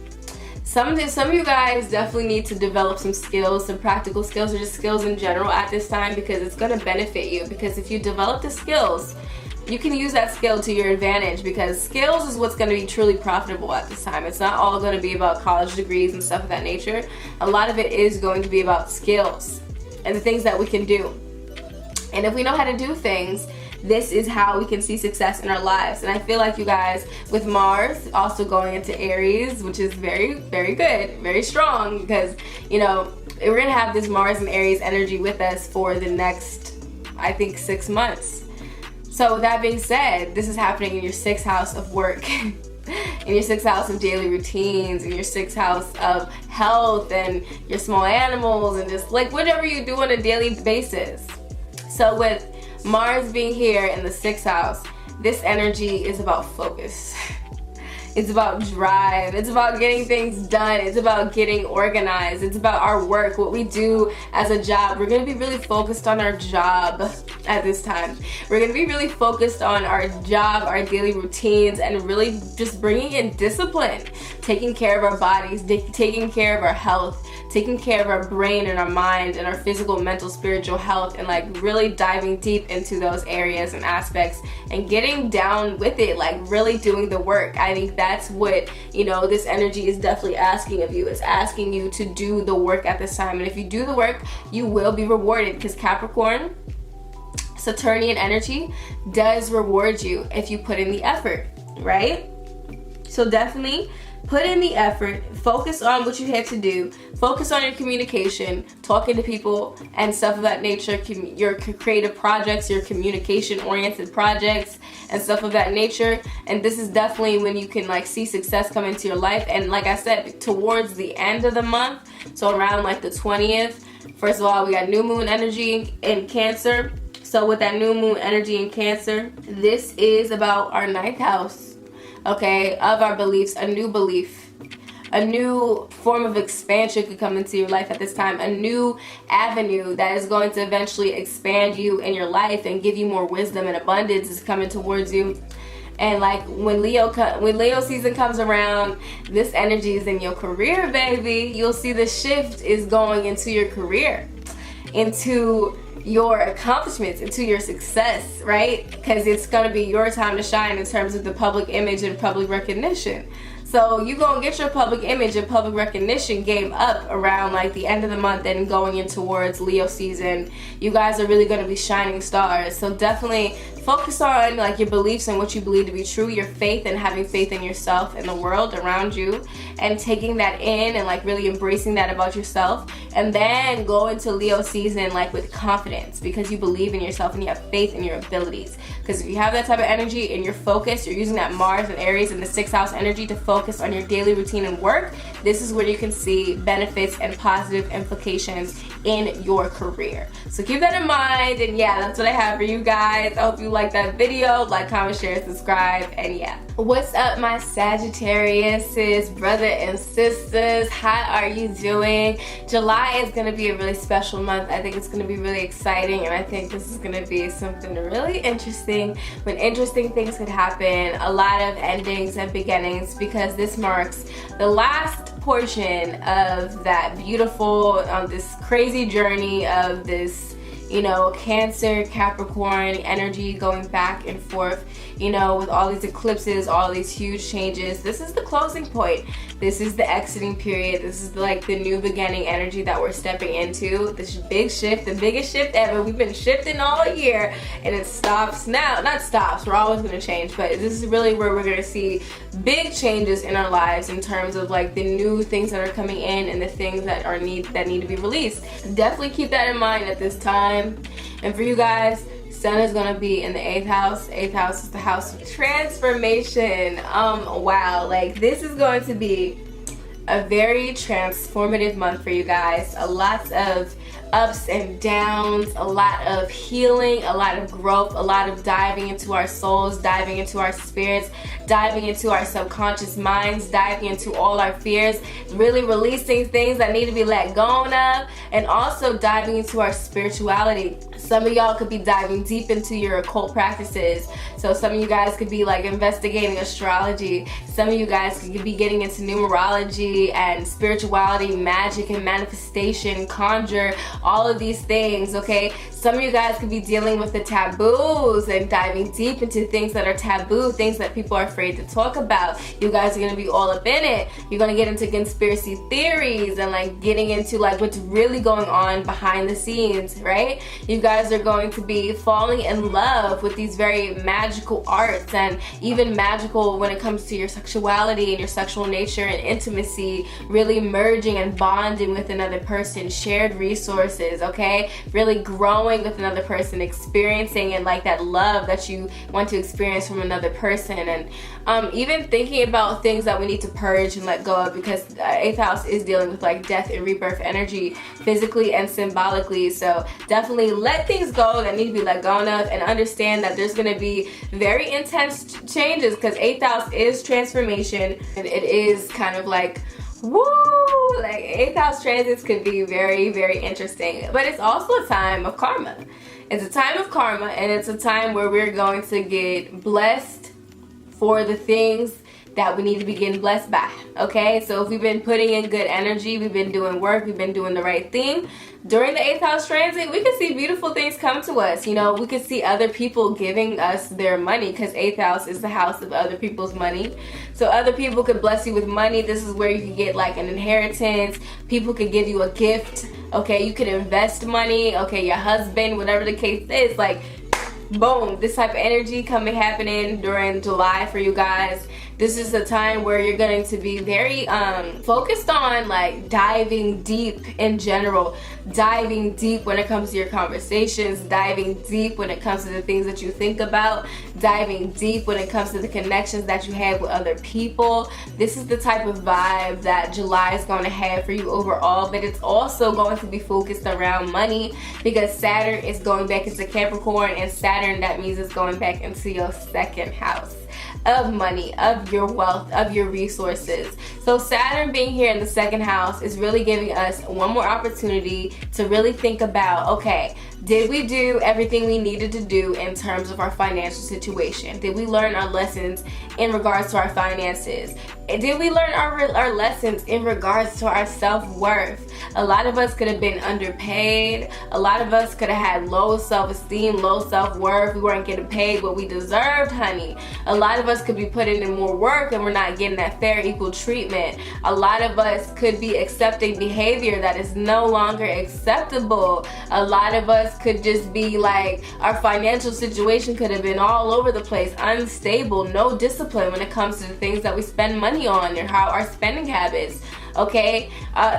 Some of you guys definitely need to develop some skills, some practical skills, or just skills in general at this time, because it's going to benefit you. Because if you develop the skills, you can use that skill to your advantage, because skills is what's going to be truly profitable at this time. It's not all going to be about college degrees and stuff of that nature. A lot of it is going to be about skills and the things that we can do. And if we know how to do things, this is how we can see success in our lives. And I feel like you guys, with Mars also going into Aries, which is very, very good, very strong, because, you know, we're gonna have this Mars and Aries energy with us for the next, I think, 6 months. So with that being said, this is happening in your 6th house of work, in your 6th house of daily routines, in your 6th house of health and your small animals and just like whatever you do on a daily basis. So with Mars being here in the 6th house, this energy is about focus. It's about drive. It's about getting things done. It's about getting organized. It's about our work, what we do as a job. We're going to be really focused on our job at this time. We're going to be really focused on our job, our daily routines, and really just bringing in discipline, taking care of our bodies, taking care of our health, taking care of our brain and our mind and our physical, mental, spiritual health, and like really diving deep into those areas and aspects and getting down with it, like really doing the work. I think that's what, you know, this energy is definitely asking of you. It's asking you to do the work at this time. And if you do the work, you will be rewarded, because Capricorn, Saturnian energy does reward you if you put in the effort, right? So definitely put in the effort, focus on what you have to do, focus on your communication, talking to people and stuff of that nature, your creative projects, your communication oriented projects and stuff of that nature. And this is definitely when you can like see success come into your life. And like I said, towards the end of the month, so around like the 20th, first of all, we got new moon energy in Cancer. So with that new moon energy in Cancer, this is about our 9th house, okay, of our beliefs. A new belief, a new form of expansion could come into your life at this time, a new avenue that is going to eventually expand you in your life and give you more wisdom and abundance is coming towards you. And like when Leo season comes around, this energy is in your career, baby. You'll see the shift is going into your career, into your accomplishments, into your success, right? Because it's going to be your time to shine in terms of the public image and public recognition. So you gonna get your public image and public recognition game up around like the end of the month and going in towards Leo season. You guys are really gonna be shining stars. So definitely focus on like your beliefs and what you believe to be true, your faith and having faith in yourself and the world around you, and taking that in and like really embracing that about yourself. And then go into Leo season like with confidence, because you believe in yourself and you have faith in your abilities. Because if you have that type of energy and you're focused, you're using that Mars and Aries and the 6th house energy to focus on your daily routine and work, this is where you can see benefits and positive implications in your career. So keep that in mind. And yeah, that's what I have for you guys. I hope you like that video. Like, comment, share, subscribe, and yeah. What's up, my Sagittariuses, brother and sisters? How are you doing? July is going to be a really special month. I think it's going to be really exciting, and I think this is going to be something really interesting, when interesting things could happen, a lot of endings and beginnings, because this marks the last portion of that beautiful, this crazy journey of this, you know, Cancer, Capricorn energy going back and forth, you know, with all these eclipses, all these huge changes. This is the closing point. This is the exiting period. This is like the new beginning energy that we're stepping into. This big shift, the biggest shift ever. We've been shifting all year and it stops now. Not stops, we're always going to change, but this is really where we're going to see big changes in our lives in terms of like the new things that are coming in and the things that need to be released. Definitely keep that in mind at this time. And for you guys, Sun is going to be in the 8th house. 8th house is the house of transformation. Wow, like this is going to be a very transformative month for you guys. A lot of ups and downs, a lot of healing, a lot of growth, a lot of diving into our souls, diving into our spirits, diving into our subconscious minds, diving into all our fears, really releasing things that need to be let go of, and also diving into our spirituality. Some of y'all could be diving deep into your occult practices. So some of you guys could be like investigating astrology. Some of you guys could be getting into numerology and spirituality, magic and manifestation, conjure, all of these things, okay? Some of you guys could be dealing with the taboos and diving deep into things that are taboo, things that people are afraid to talk about. You guys are going to be all up in it. You're going to get into conspiracy theories and like getting into like what's really going on behind the scenes, right? You guys are going to be falling in love with these very magical arts, and even magical when it comes to your sexuality and your sexual nature and intimacy, really merging and bonding with another person, shared resources, okay? Really growing with another person, experiencing and like that love that you want to experience from another person, and even thinking about things that we need to purge and let go of, because 8th house is dealing with like death and rebirth energy, physically and symbolically. So definitely let things go that need to be let go of, and understand that there's going to be very intense changes, because 8th house is transformation, and it is kind of like woo, like 8th house transits could be very, very interesting. But it's also a time of karma. It's a time of karma, and it's a time where we're going to get blessed for the things that we need to be getting blessed by, okay? So if we've been putting in good energy, we've been doing work, we've been doing the right thing, during the 8th house transit, we can see beautiful things come to us. You know, we can see other people giving us their money, because 8th house is the house of other people's money. So other people could bless you with money. This is where you can get like an inheritance. People could give you a gift, okay? You could invest money, okay? Your husband, whatever the case is, like boom, this type of energy happening during July for you guys. This is a time where you're going to be very focused on like diving deep in general, diving deep when it comes to your conversations, diving deep when it comes to the things that you think about, diving deep when it comes to the connections that you have with other people. This is the type of vibe that July is going to have for you overall, but it's also going to be focused around money, because Saturn is going back into Capricorn, and Saturn, that means it's going back into your 2nd house of money, of your wealth, of your resources. So Saturn being here in the 2nd house is really giving us one more opportunity to really think about, okay, did we do everything we needed to do in terms of our financial situation? Did we learn our lessons in regards to our finances? Did we learn our lessons in regards to our self-worth? A lot of us could have been underpaid. A lot of us could have had low self-esteem, low self-worth. We weren't getting paid what we deserved, honey. A lot of us could be putting in more work and we're not getting that fair, equal treatment. A lot of us could be accepting behavior that is no longer acceptable. A lot of us could just be like, our financial situation could have been all over the place, unstable, no discipline when it comes to the things that we spend money on, and how our spending habits, okay,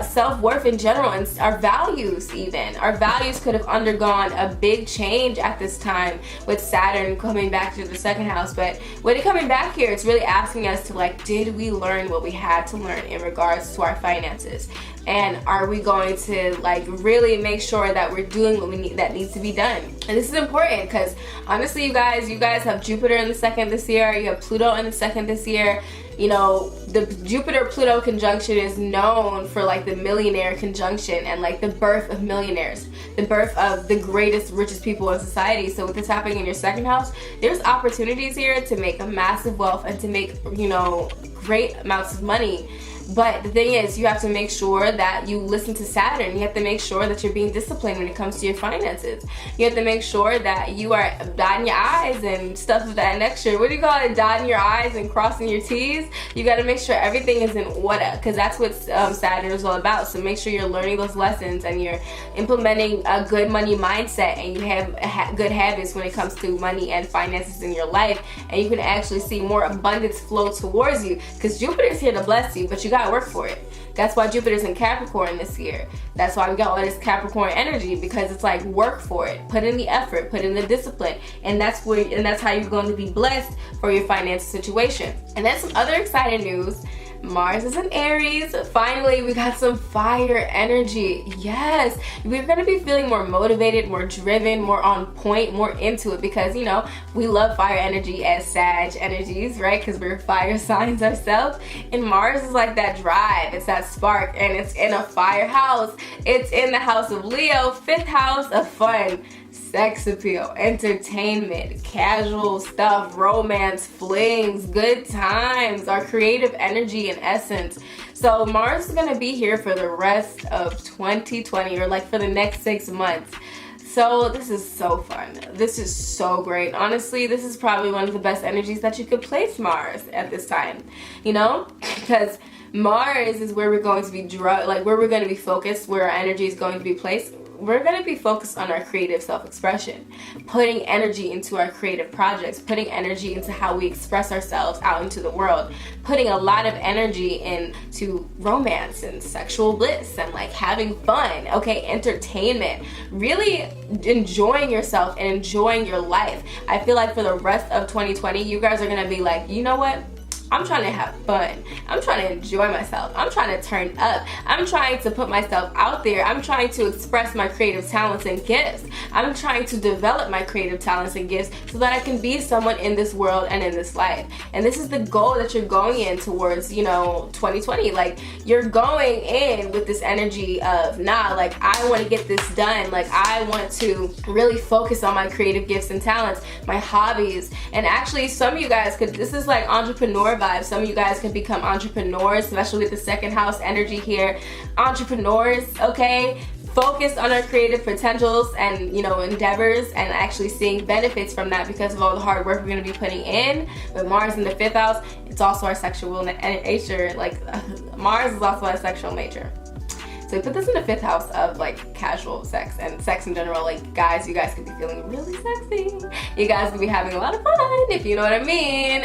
self-worth in general, and our values even. Our values could have undergone a big change at this time with Saturn coming back to the 2nd house. But when it coming back here, it's really asking us to like, did we learn what we had to learn in regards to our finances? And are we going to like really make sure that we're doing what we need, that needs to be done? And this is important, because honestly, you guys have Jupiter in the 2nd this year, you have Pluto in the 2nd this year. You know, the Jupiter-Pluto conjunction is known for like the millionaire conjunction and like the birth of millionaires, the birth of the greatest, richest people in society. So with this happening in your 2nd house, there's opportunities here to make a massive wealth and to make, you know, great amounts of money. But the thing is, you have to make sure that you listen to Saturn. You have to make sure that you're being disciplined when it comes to your finances. You have to make sure that you are dotting your I's and stuff of that nature. What do you call it? Dotting your I's and crossing your T's. You got to make sure everything is in order, because that's what Saturn is all about. So make sure you're learning those lessons and you're implementing a good money mindset, and you have good habits when it comes to money and finances in your life, and you can actually see more abundance flow towards you, because Jupiter is here to bless you, but you gotta work for it. That's why Jupiter's in Capricorn this year. That's why we got all this Capricorn energy, because it's like, work for it, put in the effort, put in the discipline, and that's how you're going to be blessed for your financial situation. And then some other exciting news. Mars is in Aries. Finally, we got some fire energy. Yes, we're going to be feeling more motivated, more driven, more on point, more into it, because, you know, we love fire energy as Sag energies, right? Because we're fire signs ourselves. And Mars is like that drive. It's that spark, and it's in a fire house. It's in the house of Leo, 5th house of fun, sex appeal, entertainment, casual stuff, romance, flings, good times, our creative energy in essence. So Mars is going to be here for the rest of 2020, or like for the next 6 months. So this is so fun. This is so great. Honestly, this is probably one of the best energies that you could place Mars at this time, you know, because Mars is where we're going to be where we're going to be focused, where our energy is going to be placed. We're going to be focused on our creative self-expression, putting energy into our creative projects, putting energy into how we express ourselves out into the world, putting a lot of energy into romance and sexual bliss and like having fun, okay, entertainment, really enjoying yourself and enjoying your life. I feel like for the rest of 2020, you guys are going to be like, you know what? I'm trying to have fun. I'm trying to enjoy myself. I'm trying to turn up. I'm trying to put myself out there. I'm trying to express my creative talents and gifts. I'm trying to develop my creative talents and gifts so that I can be someone in this world and in this life. And this is the goal that you're going in towards, you know, 2020. Like, you're going in with this energy of, nah, like, I want to get this done. Like, I want to really focus on my creative gifts and talents, my hobbies. And actually, some of you guys could, this is like entrepreneur vibes. Some of you guys can become entrepreneurs, especially with the second house energy here. Entrepreneurs, okay? Focused on our creative potentials and, you know, endeavors, and actually seeing benefits from that because of all the hard work we're going to be putting in. With Mars in the 5th house, it's also our sexual nature. Like, Mars is also our sexual nature. So we put this in the 5th house of like casual sex and sex in general. Like, guys, you guys could be feeling really sexy. You guys could be having a lot of fun, if you know what I mean.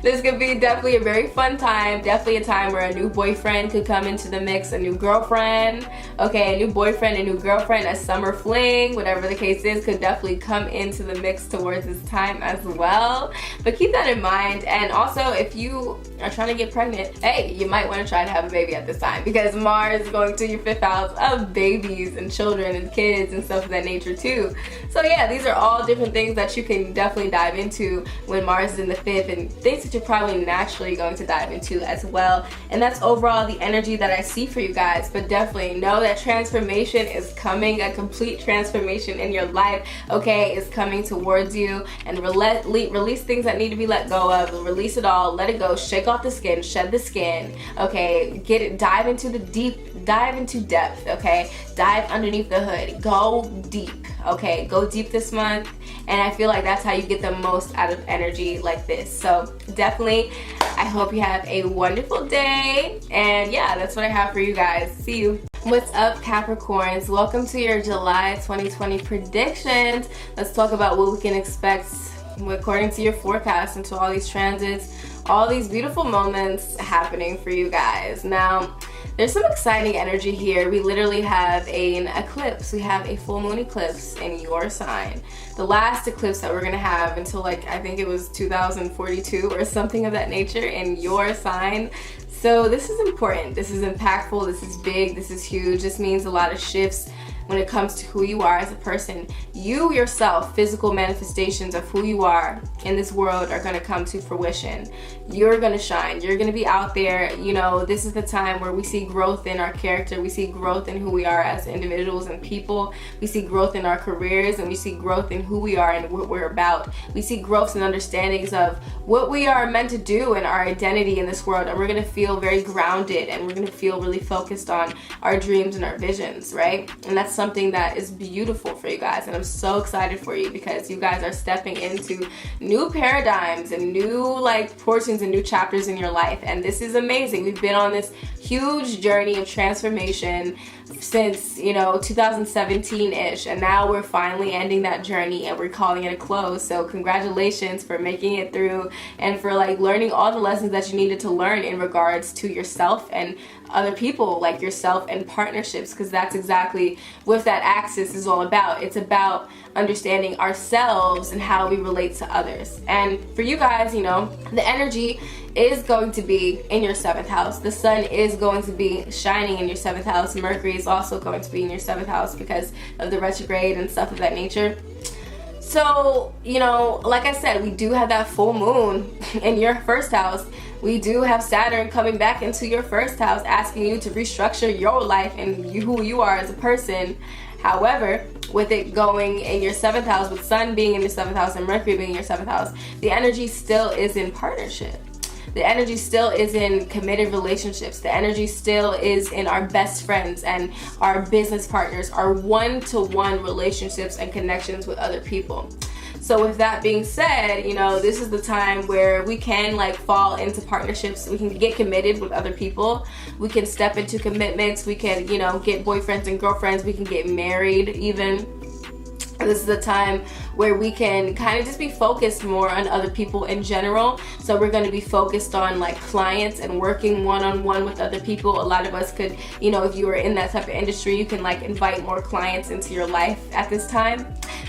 This could be definitely a very fun time. Definitely a time where a new boyfriend could come into the mix, a new girlfriend. Okay, a new boyfriend, a new girlfriend, a summer fling, whatever the case is, could definitely come into the mix towards this time as well. But keep that in mind. And also, if you are trying to get pregnant, hey, you might want to try to have a baby at this time, because Mars is going to your 5th house of babies and children and kids and stuff of that nature too. So yeah, these are all different things that you can definitely dive into when Mars is in the 5th, and things that you're probably naturally going to dive into as well. And that's overall the energy that I see for you guys. But definitely know that transformation is coming. A complete transformation in your life, okay, is coming towards you. And release things that need to be let go of. Release it all, let it go, shake off the skin, shed the skin, okay, get it, dive into the deep, dive into depth, okay, dive underneath the hood, go deep, okay, go deep this month. And I feel like that's how you get the most out of energy like this. So definitely, I hope you have a wonderful day. And yeah, that's what I have for you guys. See you. What's up, Capricorns? Welcome to your July 2020 predictions. Let's talk about what we can expect according to your forecast into all these transits, all these beautiful moments happening for you guys. Now, there's some exciting energy here. We literally have an eclipse. We have a full moon eclipse in your sign. The last eclipse that we're gonna have until, like, I think it was 2042 or something of that nature in your sign. So this is important. This is impactful. This is big. This is huge. This means a lot of shifts when it comes to who you are as a person. You yourself, physical manifestations of who you are in this world are going to come to fruition. You're going to shine. You're going to be out there. You know, this is the time where we see growth in our character. We see growth in who we are as individuals and people. We see growth in our careers, and we see growth in who we are and what we're about. We see growth and understandings of what we are meant to do and our identity in this world. And we're going to feel very grounded, and we're going to feel really focused on our dreams and our visions, right? And that's something that is beautiful for you guys, and I'm so excited for you because you guys are stepping into new paradigms and new like portions and new chapters in your life, and this is amazing. We've been on this huge journey of transformation since, you know, 2017-ish, and now we're finally ending that journey and we're calling it a close. So congratulations for making it through and for like learning all the lessons that you needed to learn in regards to yourself and other people, like yourself and partnerships, because that's exactly what that axis is all about. It's about understanding ourselves and how we relate to others. And for you guys, you know, the energy is going to be in your 7th house. The sun is going to be shining in your 7th house. Mercury is also going to be in your 7th house because of the retrograde and stuff of that nature. So, you know, like I said, we do have that full moon in your 1st house. We do have Saturn coming back into your 1st house, asking you to restructure your life and who you are as a person. However, with it going in your 7th house, with Sun being in your 7th house and Mercury being in your 7th house, the energy still is in partnership. the energy still is in committed relationships. The energy still is in our best friends and our business partners, our one-to-one relationships and connections with other people. So with that being said, you know, this is the time where we can like fall into partnerships. We can get committed with other people. We can step into commitments. We can, you know, get boyfriends and girlfriends. We can get married even. This is the time where we can kind of just be focused more on other people in general. So we're going to be focused on like clients and working one-on-one with other people. A lot of us could, you know, if you are in that type of industry, you can like invite more clients into your life at this time,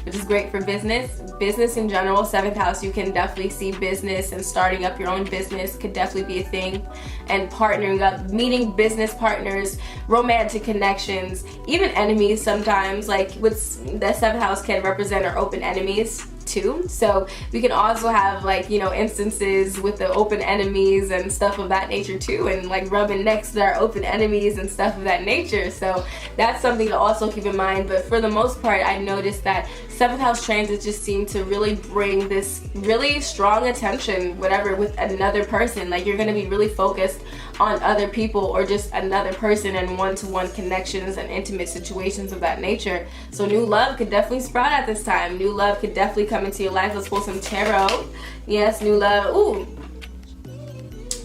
which is great for business. Business in general, 7th house, you can definitely see business and starting up your own business could definitely be a thing. And partnering up, meeting business partners, romantic connections, even enemies sometimes. Like with the 7th house can represent our open enemies too. So we can also have like, you know, instances with the open enemies and stuff of that nature too, and like rubbing necks with our open enemies and stuff of that nature. So that's something to also keep in mind. But for the most part, I noticed that 7th house transits just seem to really bring this really strong attention, whatever, with another person. Like you're going to be really focused on other people or just another person and one-to-one connections and intimate situations of that nature. So new love could definitely sprout at this time. New love could definitely come into your life. Let's pull some tarot. Yes, new love. Ooh,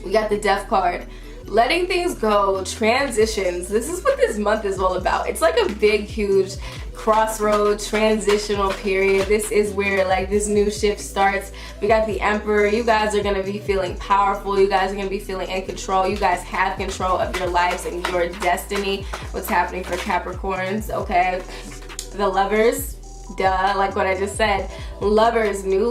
we got the Death card. Letting things go, transitions. This is what this month is all about. It's like a big, huge crossroad transitional period. This is where like this new shift starts. We got the Emperor. You guys are going to be feeling powerful. You guys are going to be feeling in control. You guys have control of your lives and your destiny. What's happening for Capricorns, okay? The Lovers. Duh, like what I just said. Lovers, new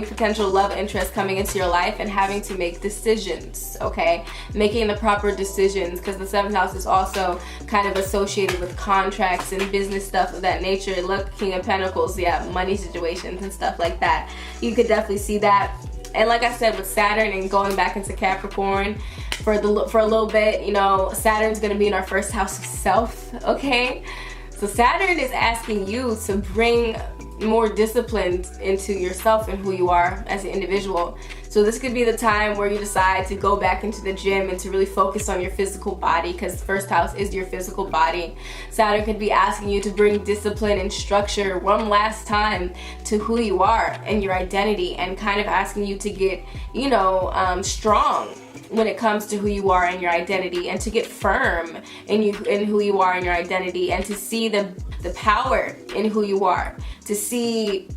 potential love interest coming into your life and having to make decisions, okay? Making the proper decisions, because the 7th house is also kind of associated with contracts and business stuff of that nature. Look, King of Pentacles, yeah, money situations and stuff like that. You could definitely see that. And like I said, with Saturn and going back into Capricorn for a little bit, you know, Saturn's going to be in our 1st house of self, okay? So Saturn is asking you to bring more discipline into yourself and who you are as an individual. So this could be the time where you decide to go back into the gym and to really focus on your physical body, because 1st house is your physical body. Saturn could be asking you to bring discipline and structure one last time to who you are and your identity, and kind of asking you to get, you know, strong when it comes to who you are and your identity, and to get firm in who you are and your identity, and to see the power in who you are, to see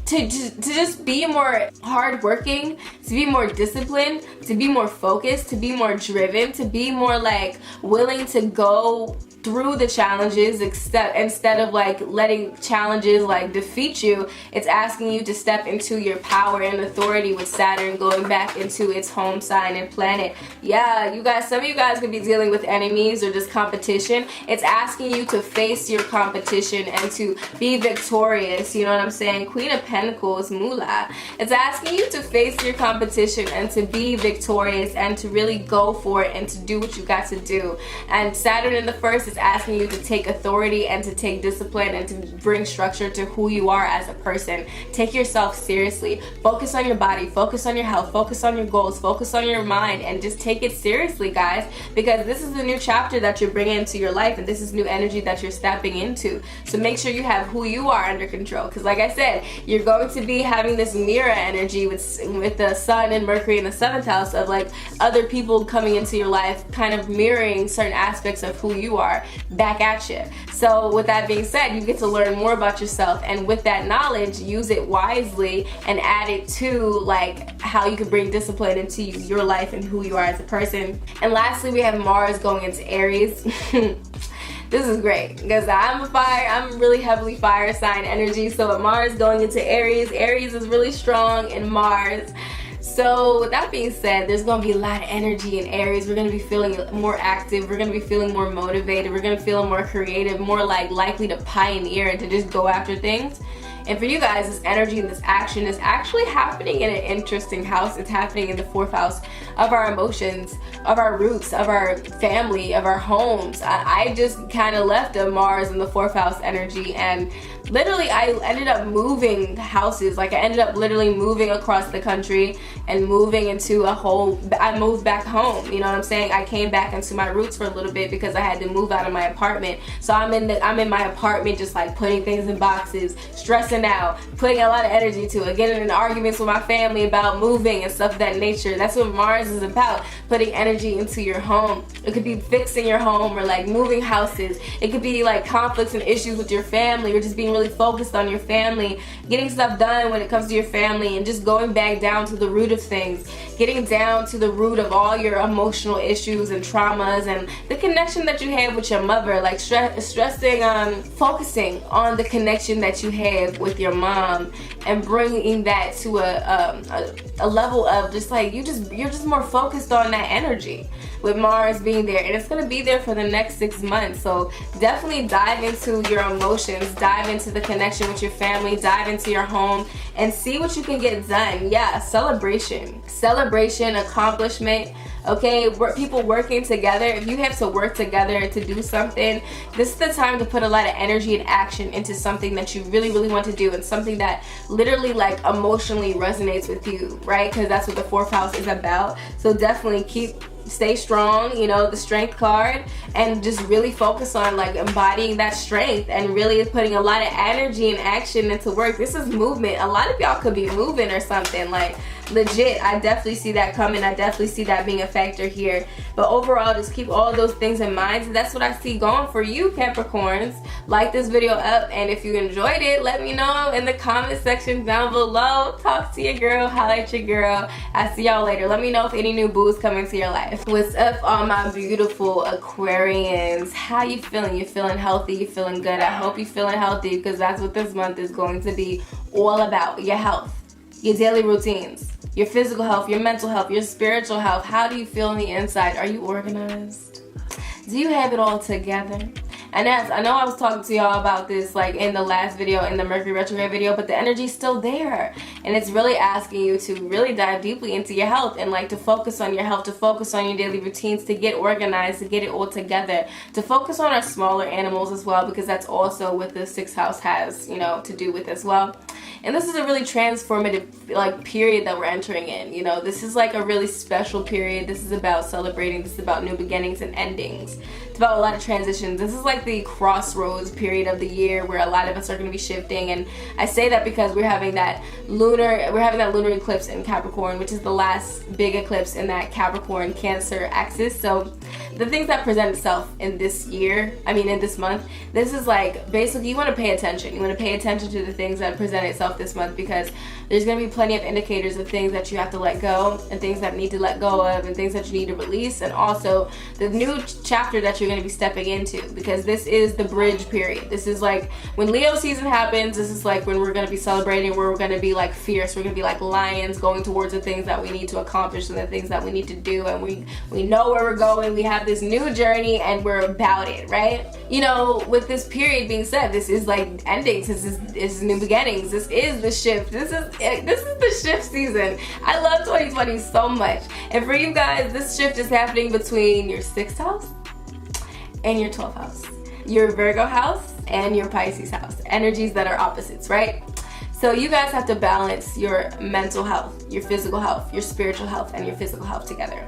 to just be more hardworking, to be more disciplined, to be more focused, to be more driven, to be more like willing to go through the challenges instead of like letting challenges like defeat you. It's asking you to step into your power and authority with Saturn going back into its home sign and planet. Yeah, you guys, some of you guys could be dealing with enemies or just competition. It's asking you to face your competition and to be victorious, you know what I'm saying? Queen of Pentacles, Moolah. It's asking you to face your competition and to be victorious and to really go for it and to do what you got to do. And Saturn in the 1st is asking you to take authority and to take discipline and to bring structure to who you are as a person. Take yourself seriously. Focus on your body, focus on your health, focus on your goals, focus on your mind, and just take it seriously, guys, because this is a new chapter that you're bringing into your life, and this is new energy that you're stepping into. So make sure you have who you are under control, because like I said, you're going to be having this mirror energy with the Sun and Mercury in the 7th house of like other people coming into your life, kind of mirroring certain aspects of who you are back at you. So with that being said, you get to learn more about yourself, and with that knowledge, use it wisely and add it to like how you can bring discipline into your life and who you are as a person. And lastly, we have Mars going into Aries. This is great because I'm really heavily fire sign energy. So with Mars going into Aries, Aries is really strong in Mars. So with that being said, there's going to be a lot of energy in Aries. We're going to be feeling more active. We're going to be feeling more motivated. We're going to feel more creative, more like likely to pioneer and to just go after things. And for you guys, this energy and this action is actually happening in an interesting house. It's happening in the 4th house of our emotions, of our roots, of our family, of our homes. I just kind of left a Mars in the 4th house energy, and literally I ended up moving houses. Like I ended up literally moving across the country and moving into I moved back home, you know what I'm saying? I came back into my roots for a little bit because I had to move out of my apartment. So I'm in my apartment just like putting things in boxes, stressing out, putting a lot of energy to it, getting in arguments with my family about moving and stuff of that nature. That's what Mars is about, putting energy into your home. It could be fixing your home or like moving houses. It could be like conflicts and issues with your family, or just being really focused on your family, getting stuff done when it comes to your family, and just going back down to the root of things, getting down to the root of all your emotional issues and traumas and the connection that you have with your mother, like focusing on the connection that you have with your mom and bringing that to a level of just like you're just more focused on that energy with Mars being there, and it's going to be there for the next 6 months. So definitely dive into your emotions, dive into the connection with your family, dive into your home, and see what you can get done. Yeah, celebration, accomplishment. Okay, people working together. If you have to work together to do something, this is the time to put a lot of energy and action into something that you really, really want to do, and something that literally like emotionally resonates with you, right? Because that's what the 4th house is about. So definitely stay strong, you know, the strength card, and just really focus on like embodying that strength and really putting a lot of energy and action into work. This is movement. A lot of y'all could be moving or something, like legit. I definitely see that coming. I definitely see that being a factor here. But overall, just keep all those things in mind. So that's what I see going for you, Capricorns. Like this video up, and if you enjoyed it, let me know in the comment section down below. Talk to your girl, holla at your girl. I'll see y'all later. Let me know if any new boos come into your life. What's up, all my beautiful Aquarians? How you feeling? You feeling healthy? You feeling good? I hope you feeling healthy, because that's what this month is going to be all about. Your health, your daily routines, your physical health, your mental health, your spiritual health. How do you feel on the inside? Are you organized? Do you have it all together? And I know I was talking to y'all about this like in the last video, in the Mercury retrograde video, but the energy's still there, and it's really asking you to really dive deeply into your health and like to focus on your health, to focus on your daily routines, to get organized, to get it all together, to focus on our smaller animals as well, because that's also what the 6th house has, you know, to do with as well. And this is a really transformative like period that we're entering in. You know, this is like a really special period. This is about celebrating. This is about new beginnings and endings. It's about a lot of transitions. This is like the crossroads period of the year where a lot of us are going to be shifting. And I say that because we're having that lunar eclipse in Capricorn, which is the last big eclipse in that Capricorn Cancer axis. So the things that present itself in this year, in this month, this is like basically you want to pay attention. You want to pay attention to the things that present itself this month, because there's going to be plenty of indicators of things that you have to let go, and things that need to let go of, and things that you need to release, and also the new chapter that you're going to be stepping into, because this is the bridge period. This is like when Leo season happens. This is like when we're going to be celebrating, where we're going to be like fierce. We're going to be like lions going towards the things that we need to accomplish and the things that we need to do, and we know where we're going. We have this new journey and we're about it, right? You know, with this period being said, this is like endings. This is new beginnings. This is the shift. This is the shift season. I love 2020 so much. And for you guys, this shift is happening between your 6th house and your 12th house, your Virgo house and your Pisces house. Energies that are opposites, right? So you guys have to balance your mental health, your physical health, your spiritual health, and your physical health together.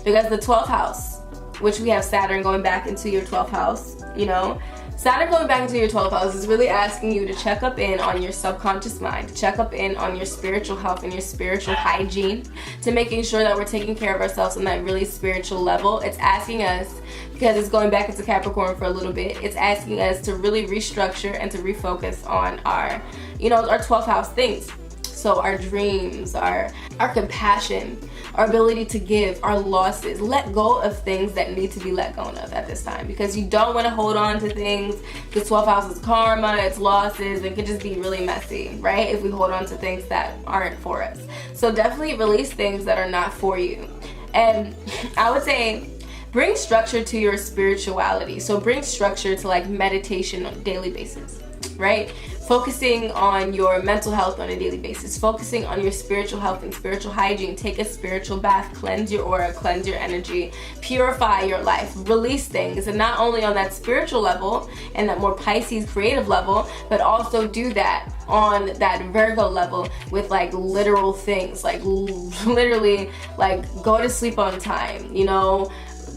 Because the 12th house, which we have Saturn going back into your 12th house, you know, Saturn going back into your 12th house is really asking you to check up in on your subconscious mind, to check up in on your spiritual health and your spiritual hygiene, to making sure that we're taking care of ourselves on that really spiritual level. It's asking us, because it's going back into Capricorn for a little bit, it's asking us to really restructure and to refocus on our, you know, our 12th house things. So our dreams, our compassion, our ability to give, our losses. Let go of things that need to be let go of at this time, because you don't want to hold on to things. The 12th house is karma, it's losses. It could just be really messy, right? If we hold on to things that aren't for us. So definitely release things that are not for you. And I would say bring structure to your spirituality. So bring structure to like meditation on a daily basis, right? focusing on your mental health on a daily basis, focusing on your spiritual health and spiritual hygiene. Take a spiritual bath, cleanse your aura, cleanse your energy, purify your life, release things, and not only on that spiritual level and that more Pisces creative level, but also do that on that Virgo level with like literal things, like literally like go to sleep on time, you know,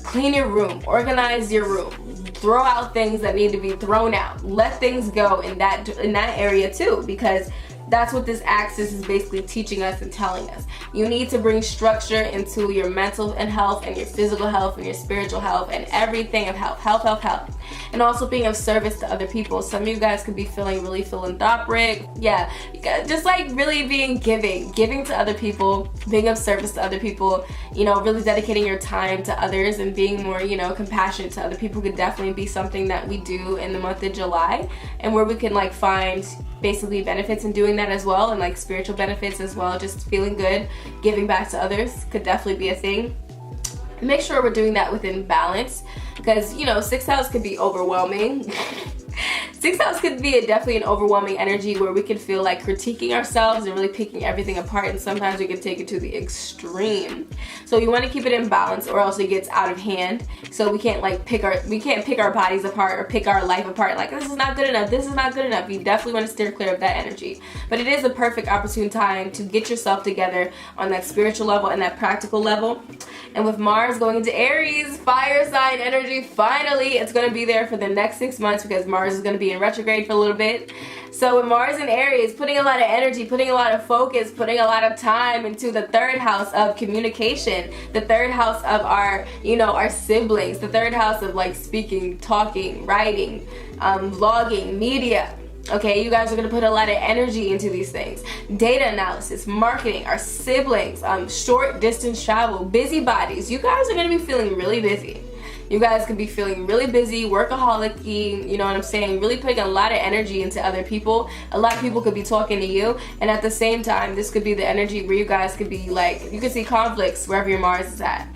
clean your room, organize your room, throw out things that need to be thrown out, let things go in that area too, because that's what this axis is basically teaching us and telling us. You need to bring structure into your mental and health and your physical health and your spiritual health and everything of health. And also being of service to other people. Some of you guys could be feeling really philanthropic. Yeah, you guys just like really being giving to other people, being of service to other people, you know, really dedicating your time to others and being more, you know, compassionate to other people could definitely be something that we do in the month of July, and where we can like find basically benefits in doing that as well, and like spiritual benefits as well. Just feeling good, giving back to others could definitely be a thing. Make sure we're doing that within balance, because you know 6th house could be overwhelming. 6th house could be definitely an overwhelming energy where we can feel like critiquing ourselves and really picking everything apart, and sometimes we can take it to the extreme. So you want to keep it in balance, or else it gets out of hand. So we can't like pick our bodies apart or pick our life apart like this is not good enough, this is not good enough. You definitely want to steer clear of that energy. But it is a perfect opportune time to get yourself together on that spiritual level and that practical level. And with Mars going into Aries, fire sign energy, finally it's going to be there for the next 6 months, because Mars is going to be in retrograde for a little bit. So with Mars in Aries, putting a lot of energy, putting a lot of focus, putting a lot of time into the 3rd house of communication, the 3rd house of our, you know, our siblings, the 3rd house of like speaking, talking, writing, vlogging, media. Okay, you guys are going to put a lot of energy into these things. Data analysis, marketing, our siblings, short distance travel, busybodies. You guys are going to be feeling really busy. You guys could be feeling really busy, workaholic-y, you know what I'm saying? Really putting a lot of energy into other people. A lot of people could be talking to you, and at the same time, this could be the energy where you guys could be like, you could see conflicts wherever your Mars is at.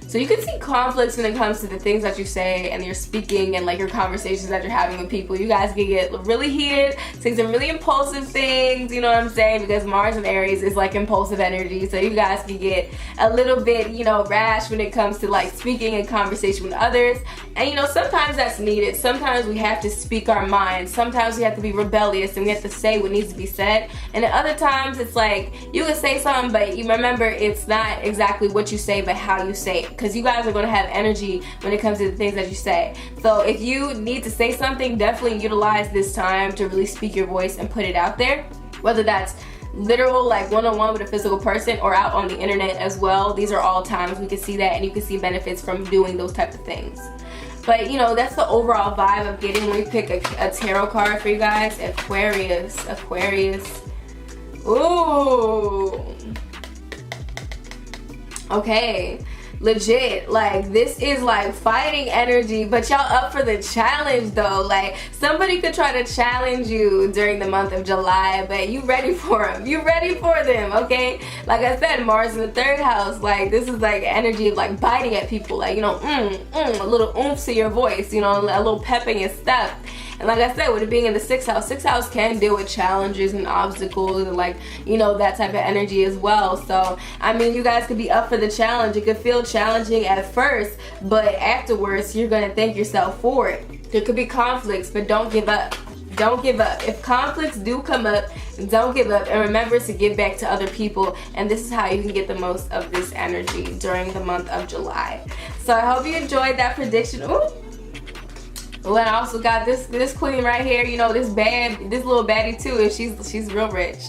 So you can see conflicts when it comes to the things that you say and your speaking and like your conversations that you're having with people. You guys can get really heated, say some really impulsive things, you know what I'm saying? Because Mars in Aries is like impulsive energy. So you guys can get a little bit, you know, rash when it comes to like speaking and conversation with others. And you know, sometimes that's needed. Sometimes we have to speak our minds. Sometimes we have to be rebellious and we have to say what needs to be said. And at other times it's like, you can say something, but you remember it's not exactly what you say, but how you say it. Because you guys are going to have energy when it comes to the things that you say. So if you need to say something, definitely utilize this time to really speak your voice and put it out there. Whether that's literal, like one-on-one with a physical person, or out on the internet as well. These are all times we can see that, and you can see benefits from doing those type of things. But you know, that's the overall vibe of getting. Let me pick a tarot card for you guys. Aquarius. Ooh. Okay. Legit, like this is like fighting energy, but y'all up for the challenge though. Like somebody could try to challenge you during the month of July, but you ready for them. You ready for them, okay? Like I said, Mars in the 3rd house, like this is like energy of like biting at people, like, you know, a little oomph to your voice, you know, a little pep in your step. And like I said, with it being in the 6th house can deal with challenges and obstacles and like, you know, that type of energy as well. So, I mean, you guys could be up for the challenge. It could feel challenging at first, but afterwards, you're going to thank yourself for it. There could be conflicts, but don't give up. Don't give up. If conflicts do come up, don't give up, and remember to give back to other people. And this is how you can get the most of this energy during the month of July. So I hope you enjoyed that prediction. Ooh. Oh, and I also got this queen right here, you know, this little baddie too, and she's real rich.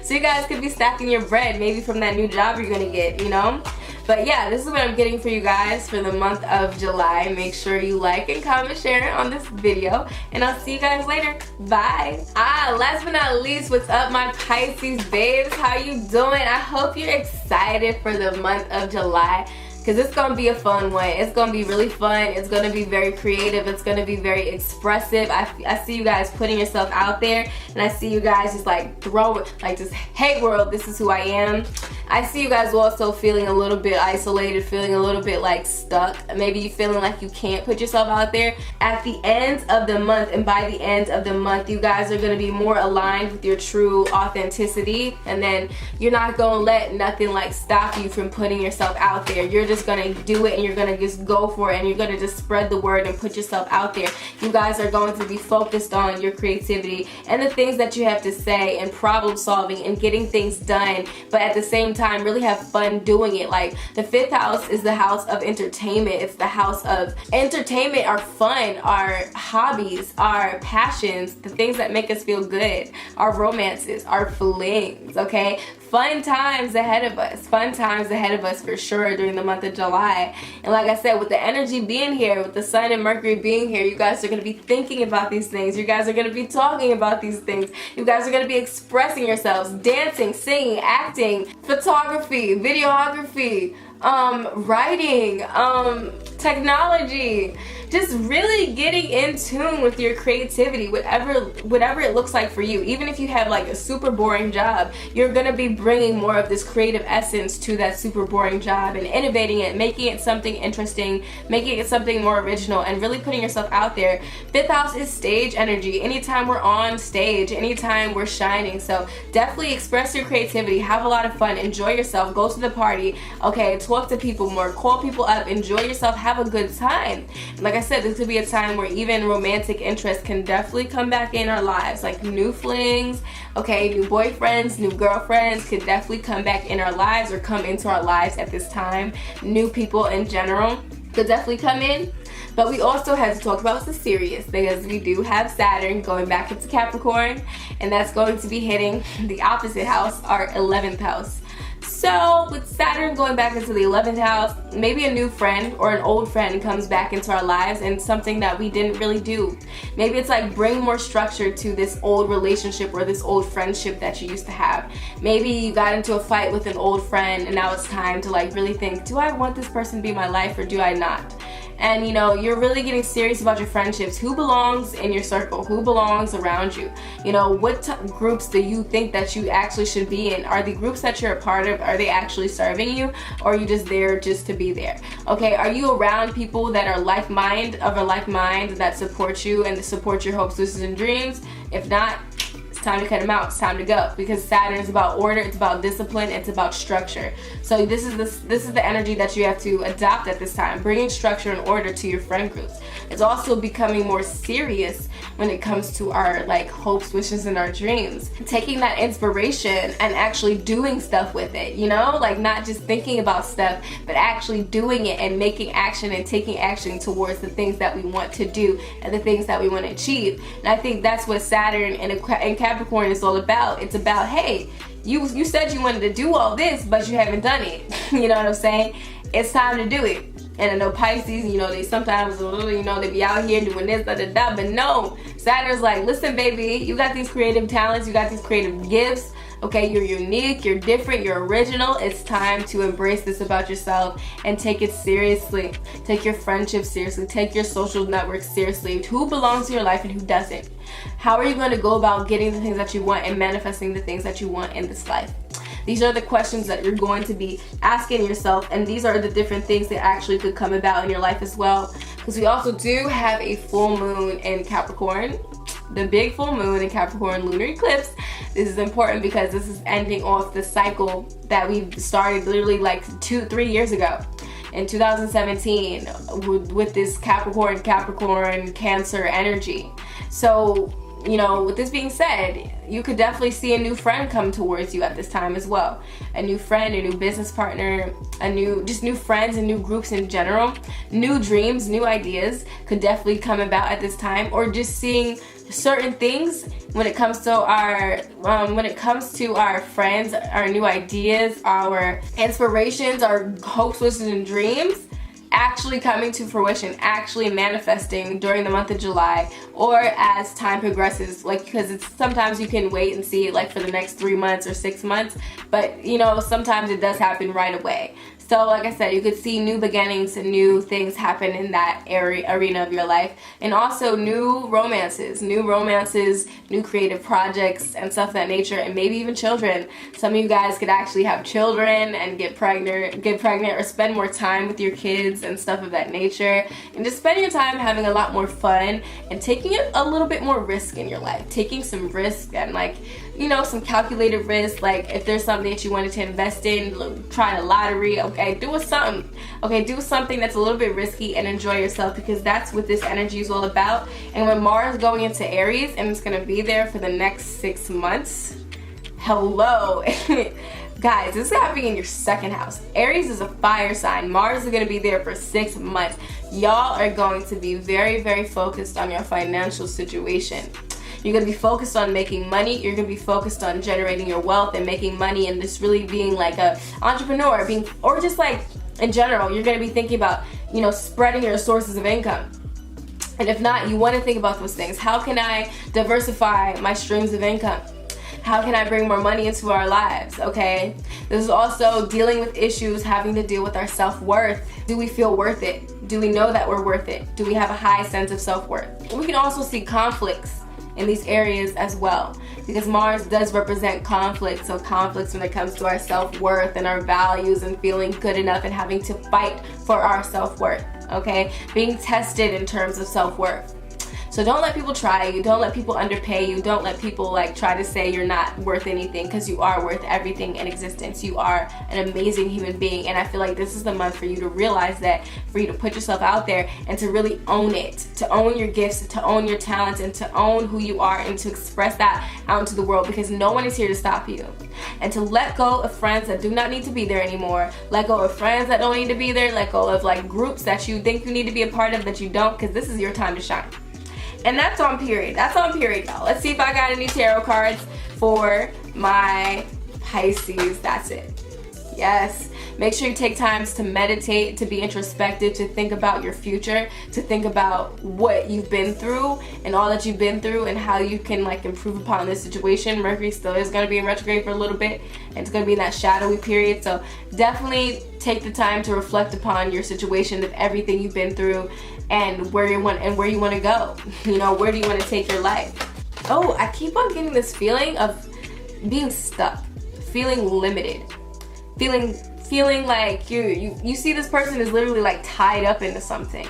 So you guys could be stacking your bread, maybe from that new job you're gonna get, you know. But yeah, this is what I'm getting for you guys for the month of July. Make sure you like and comment, share on this video, and I'll see you guys later. Bye. Last but not least, what's up my Pisces babes? How you doing? I hope you're excited for the month of July, because it's going to be a fun one. It's going to be really fun. It's going to be very creative. It's going to be very expressive. I see you guys putting yourself out there, and I see you guys just like throw it, like just, hey world, this is who I am. I see you guys also feeling a little bit isolated, feeling a little bit like stuck. Maybe you feeling like you can't put yourself out there. At the end of the month, and by the end of the month, you guys are going to be more aligned with your true authenticity, and then you're not going to let nothing like stop you from putting yourself out there. You're just going to do it, and you're going to just go for it, and you're going to just spread the word and put yourself out there. You guys are going to be focused on your creativity and the things that you have to say, and problem solving and getting things done, but at the same time really have fun doing it. Like the 5th house is the house of entertainment. It's the house of entertainment, our fun, our hobbies, our passions, the things that make us feel good, our romances, our flings, okay? Fun times ahead of us. Fun times ahead of us for sure during the month of July. And like I said, with the energy being here, with the Sun and Mercury being here, you guys are going to be thinking about these things. You guys are going to be talking about these things. You guys are going to be expressing yourselves, dancing, singing, acting, photography, videography, writing, technology. Just really getting in tune with your creativity, whatever it looks like for you. Even if you have like a super boring job, you're gonna be bringing more of this creative essence to that super boring job and innovating it, making it something interesting, making it something more original, and really putting yourself out there. 5th house is stage energy. Anytime we're on stage, anytime we're shining. So definitely express your creativity, have a lot of fun, enjoy yourself, go to the party, okay, talk to people more, call people up, enjoy yourself, have a good time. Like I said, this could be a time where even romantic interest can definitely come back in our lives, like new flings, okay, new boyfriends, new girlfriends could definitely come back in our lives or come into our lives at this time. New people in general could definitely come in. But we also have to talk about the serious, because we do have Saturn going back into Capricorn, and that's going to be hitting the opposite house, our 11th house. So with Saturn going back into the 11th house, maybe a new friend or an old friend comes back into our lives, and something that we didn't really do. Maybe it's like bring more structure to this old relationship or this old friendship that you used to have. Maybe you got into a fight with an old friend, and now it's time to like really think, do I want this person to be my life or do I not? And you know, you're really getting serious about your friendships. Who belongs in your circle? Who belongs around you? You know, what groups do you think that you actually should be in? Are the groups that you're a part of, are they actually serving you, or are you just there just to be there? Okay, are you around people that are like mind that support you and support your hopes, wishes, and dreams? If not, time to cut them out. It's time to go, because Saturn is about order, it's about discipline, it's about structure. So this is the energy that you have to adopt at this time, bringing structure and order to your friend groups. It's also becoming more serious when it comes to our like hopes, wishes, and our dreams. Taking that inspiration and actually doing stuff with it, you know, like not just thinking about stuff, but actually doing it and making action and taking action towards the things that we want to do and the things that we want to achieve. And I think that's what Saturn and Capricorn is all about. It's about, hey, you said you wanted to do all this, but you haven't done it. You know what I'm saying? It's time to do it. And I know Pisces, you know, they sometimes a little, you know, they be out here doing this, but no, Saturn's like, listen, baby, you got these creative talents, you got these creative gifts. Okay, you're unique, you're different, you're original. It's time to embrace this about yourself and take it seriously. Take your friendships seriously. Take your social networks seriously. Who belongs to your life and who doesn't? How are you going to go about getting the things that you want and manifesting the things that you want in this life? These are the questions that you're going to be asking yourself, and these are the different things that actually could come about in your life as well. Because we also do have a full moon in Capricorn. The big full moon in Capricorn lunar eclipse. This is important because this is ending off the cycle that we started literally like 2-3 years ago in 2017 with this Capricorn Cancer energy. So, you know, with this being said, you could definitely see a new friend come towards you at this time as well. A new friend, a new business partner, just new friends and new groups in general. New dreams, new ideas could definitely come about at this time, or just seeing certain things when it comes to our friends, our new ideas, our inspirations, our hopes, wishes, and dreams. actually coming to fruition, actually manifesting during the month of July, or as time progresses, like, because it's sometimes you can wait and see it like for the next 3 months or 6 months, but you know, sometimes it does happen right away. So like I said, you could see new beginnings and new things happen in that arena of your life, and also new romances, new creative projects and stuff of that nature, and maybe even children. Some of you guys could actually have children and get pregnant, or spend more time with your kids and stuff of that nature, and just spend your time having a lot more fun and taking a little bit more risk in your life, taking some risk and, like, you know, some calculated risk. Like if there's something that you wanted to invest in, try the lottery, okay, do something that's a little bit risky and enjoy yourself, because that's what this energy is all about. And when Mars going into Aries, and it's going to be there for the next 6 months, hello guys, this is happening in your second house. Aries is a fire sign. Mars is going to be there for 6 months. Y'all are going to be very, very focused on your financial situation. You're going to be focused on making money. You're going to be focused on generating your wealth and making money, and just really being like a entrepreneur, or just like in general, you're going to be thinking about, you know, spreading your sources of income. And if not, you want to think about those things. How can I diversify my streams of income? How can I bring more money into our lives, okay? This is also dealing with issues having to deal with our self-worth. Do we feel worth it? Do we know that we're worth it? Do we have a high sense of self-worth? We can also see conflicts in these areas as well, because Mars does represent conflict. So conflicts when it comes to our self-worth and our values and feeling good enough and having to fight for our self-worth, okay? Being tested in terms of self-worth. So don't let people try you, don't let people underpay you, don't let people like try to say you're not worth anything, because you are worth everything in existence. You are an amazing human being, and I feel like this is the month for you to realize that, for you to put yourself out there and to really own it, to own your gifts, to own your talents, and to own who you are, and to express that out into the world, because no one is here to stop you. And to let go of friends that do not need to be there anymore, let go of friends that don't need to be there, let go of like groups that you think you need to be a part of that you don't, because this is your time to shine. And that's on period. That's on period, y'all. Let's see if I got any tarot cards for my Pisces. That's it. Yes. Make sure you take times to meditate, to be introspective, to think about your future, to think about what you've been through and all that you've been through, and how you can like improve upon this situation. Mercury still is going to be in retrograde for a little bit, and it's going to be in that shadowy period. So definitely take the time to reflect upon your situation, of everything you've been through, and where you want to go. You know, where do you want to take your life? Oh, I keep on getting this feeling of being stuck, feeling limited, feeling like you see this person is literally like tied up into something.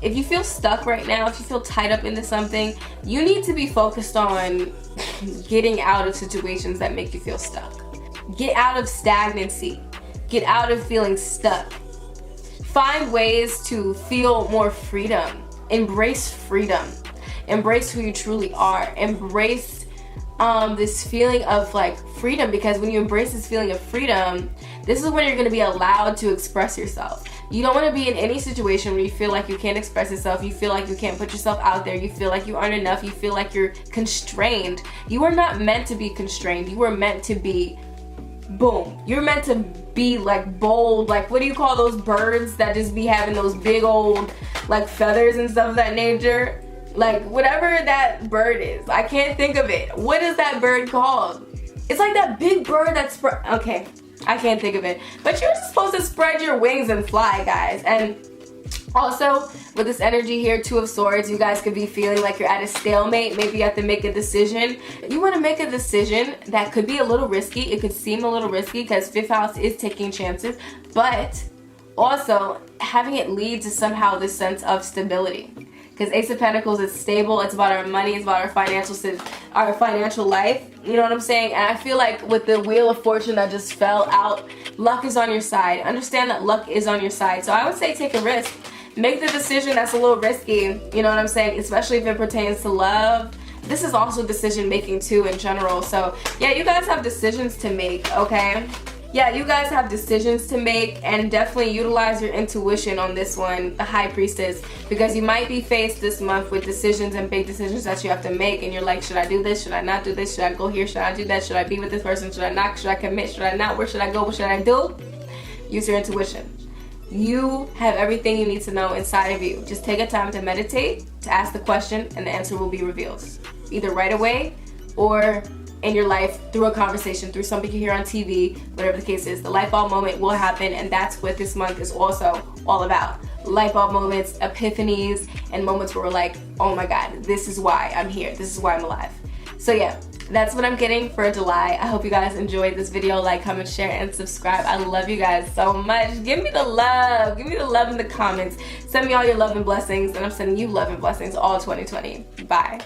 If you feel stuck right now, if you feel tied up into something, you need to be focused on getting out of situations that make you feel stuck. Get out of stagnancy. Get out of feeling stuck. Find ways to feel more freedom. Embrace freedom. Embrace who you truly are. Embrace this feeling of like freedom, because when you embrace this feeling of freedom, this is when you're going to be allowed to express yourself. You don't want to be in any situation where you feel like you can't express yourself, you feel like you can't put yourself out there, you feel like you aren't enough, you feel like you're constrained. You are not meant to be constrained. You were meant to be, boom, you're meant to be like bold, like what do you call those birds that just be having those big old like feathers and stuff of that nature? Like whatever that bird is, I can't think of it. What is that bird called? It's like that big bird that's okay, I can't think of it. But you're supposed to spread your wings and fly, guys. And also with this energy here, Two of Swords, you guys could be feeling like you're at a stalemate. Maybe you have to make a decision. You want to make a decision that could be a little risky. It could seem a little risky because fifth house is taking chances, but also having it lead to somehow this sense of stability. Because Ace of Pentacles is stable. It's about our money. It's about our financial life. You know what I'm saying? And I feel like with the Wheel of Fortune that just fell out, luck is on your side. Understand that luck is on your side. So I would say take a risk. Make the decision that's a little risky. You know what I'm saying? Especially if it pertains to love. This is also decision making too in general. So yeah, you guys have decisions to make, okay? Yeah, you guys have decisions to make, and definitely utilize your intuition on this one, the High Priestess, because you might be faced this month with decisions and big decisions that you have to make, and you're like, should I do this? Should I not do this? Should I go here? Should I do that? Should I be with this person? Should I not? Should I commit? Should I not? Where should I go? What should I do? Use your intuition. You have everything you need to know inside of you. Just take a time to meditate, to ask the question, and the answer will be revealed. Either right away or in your life through a conversation, through something you hear on TV, whatever the case is. The light bulb moment will happen, and that's what this month is also all about. Light bulb moments, epiphanies, and moments where we're like, oh my God, this is why I'm here. This is why I'm alive. So yeah, that's what I'm getting for July. I hope you guys enjoyed this video. Like, comment, share, and subscribe. I love you guys so much. Give me the love. Give me the love in the comments. Send me all your love and blessings, and I'm sending you love and blessings all 2020. Bye.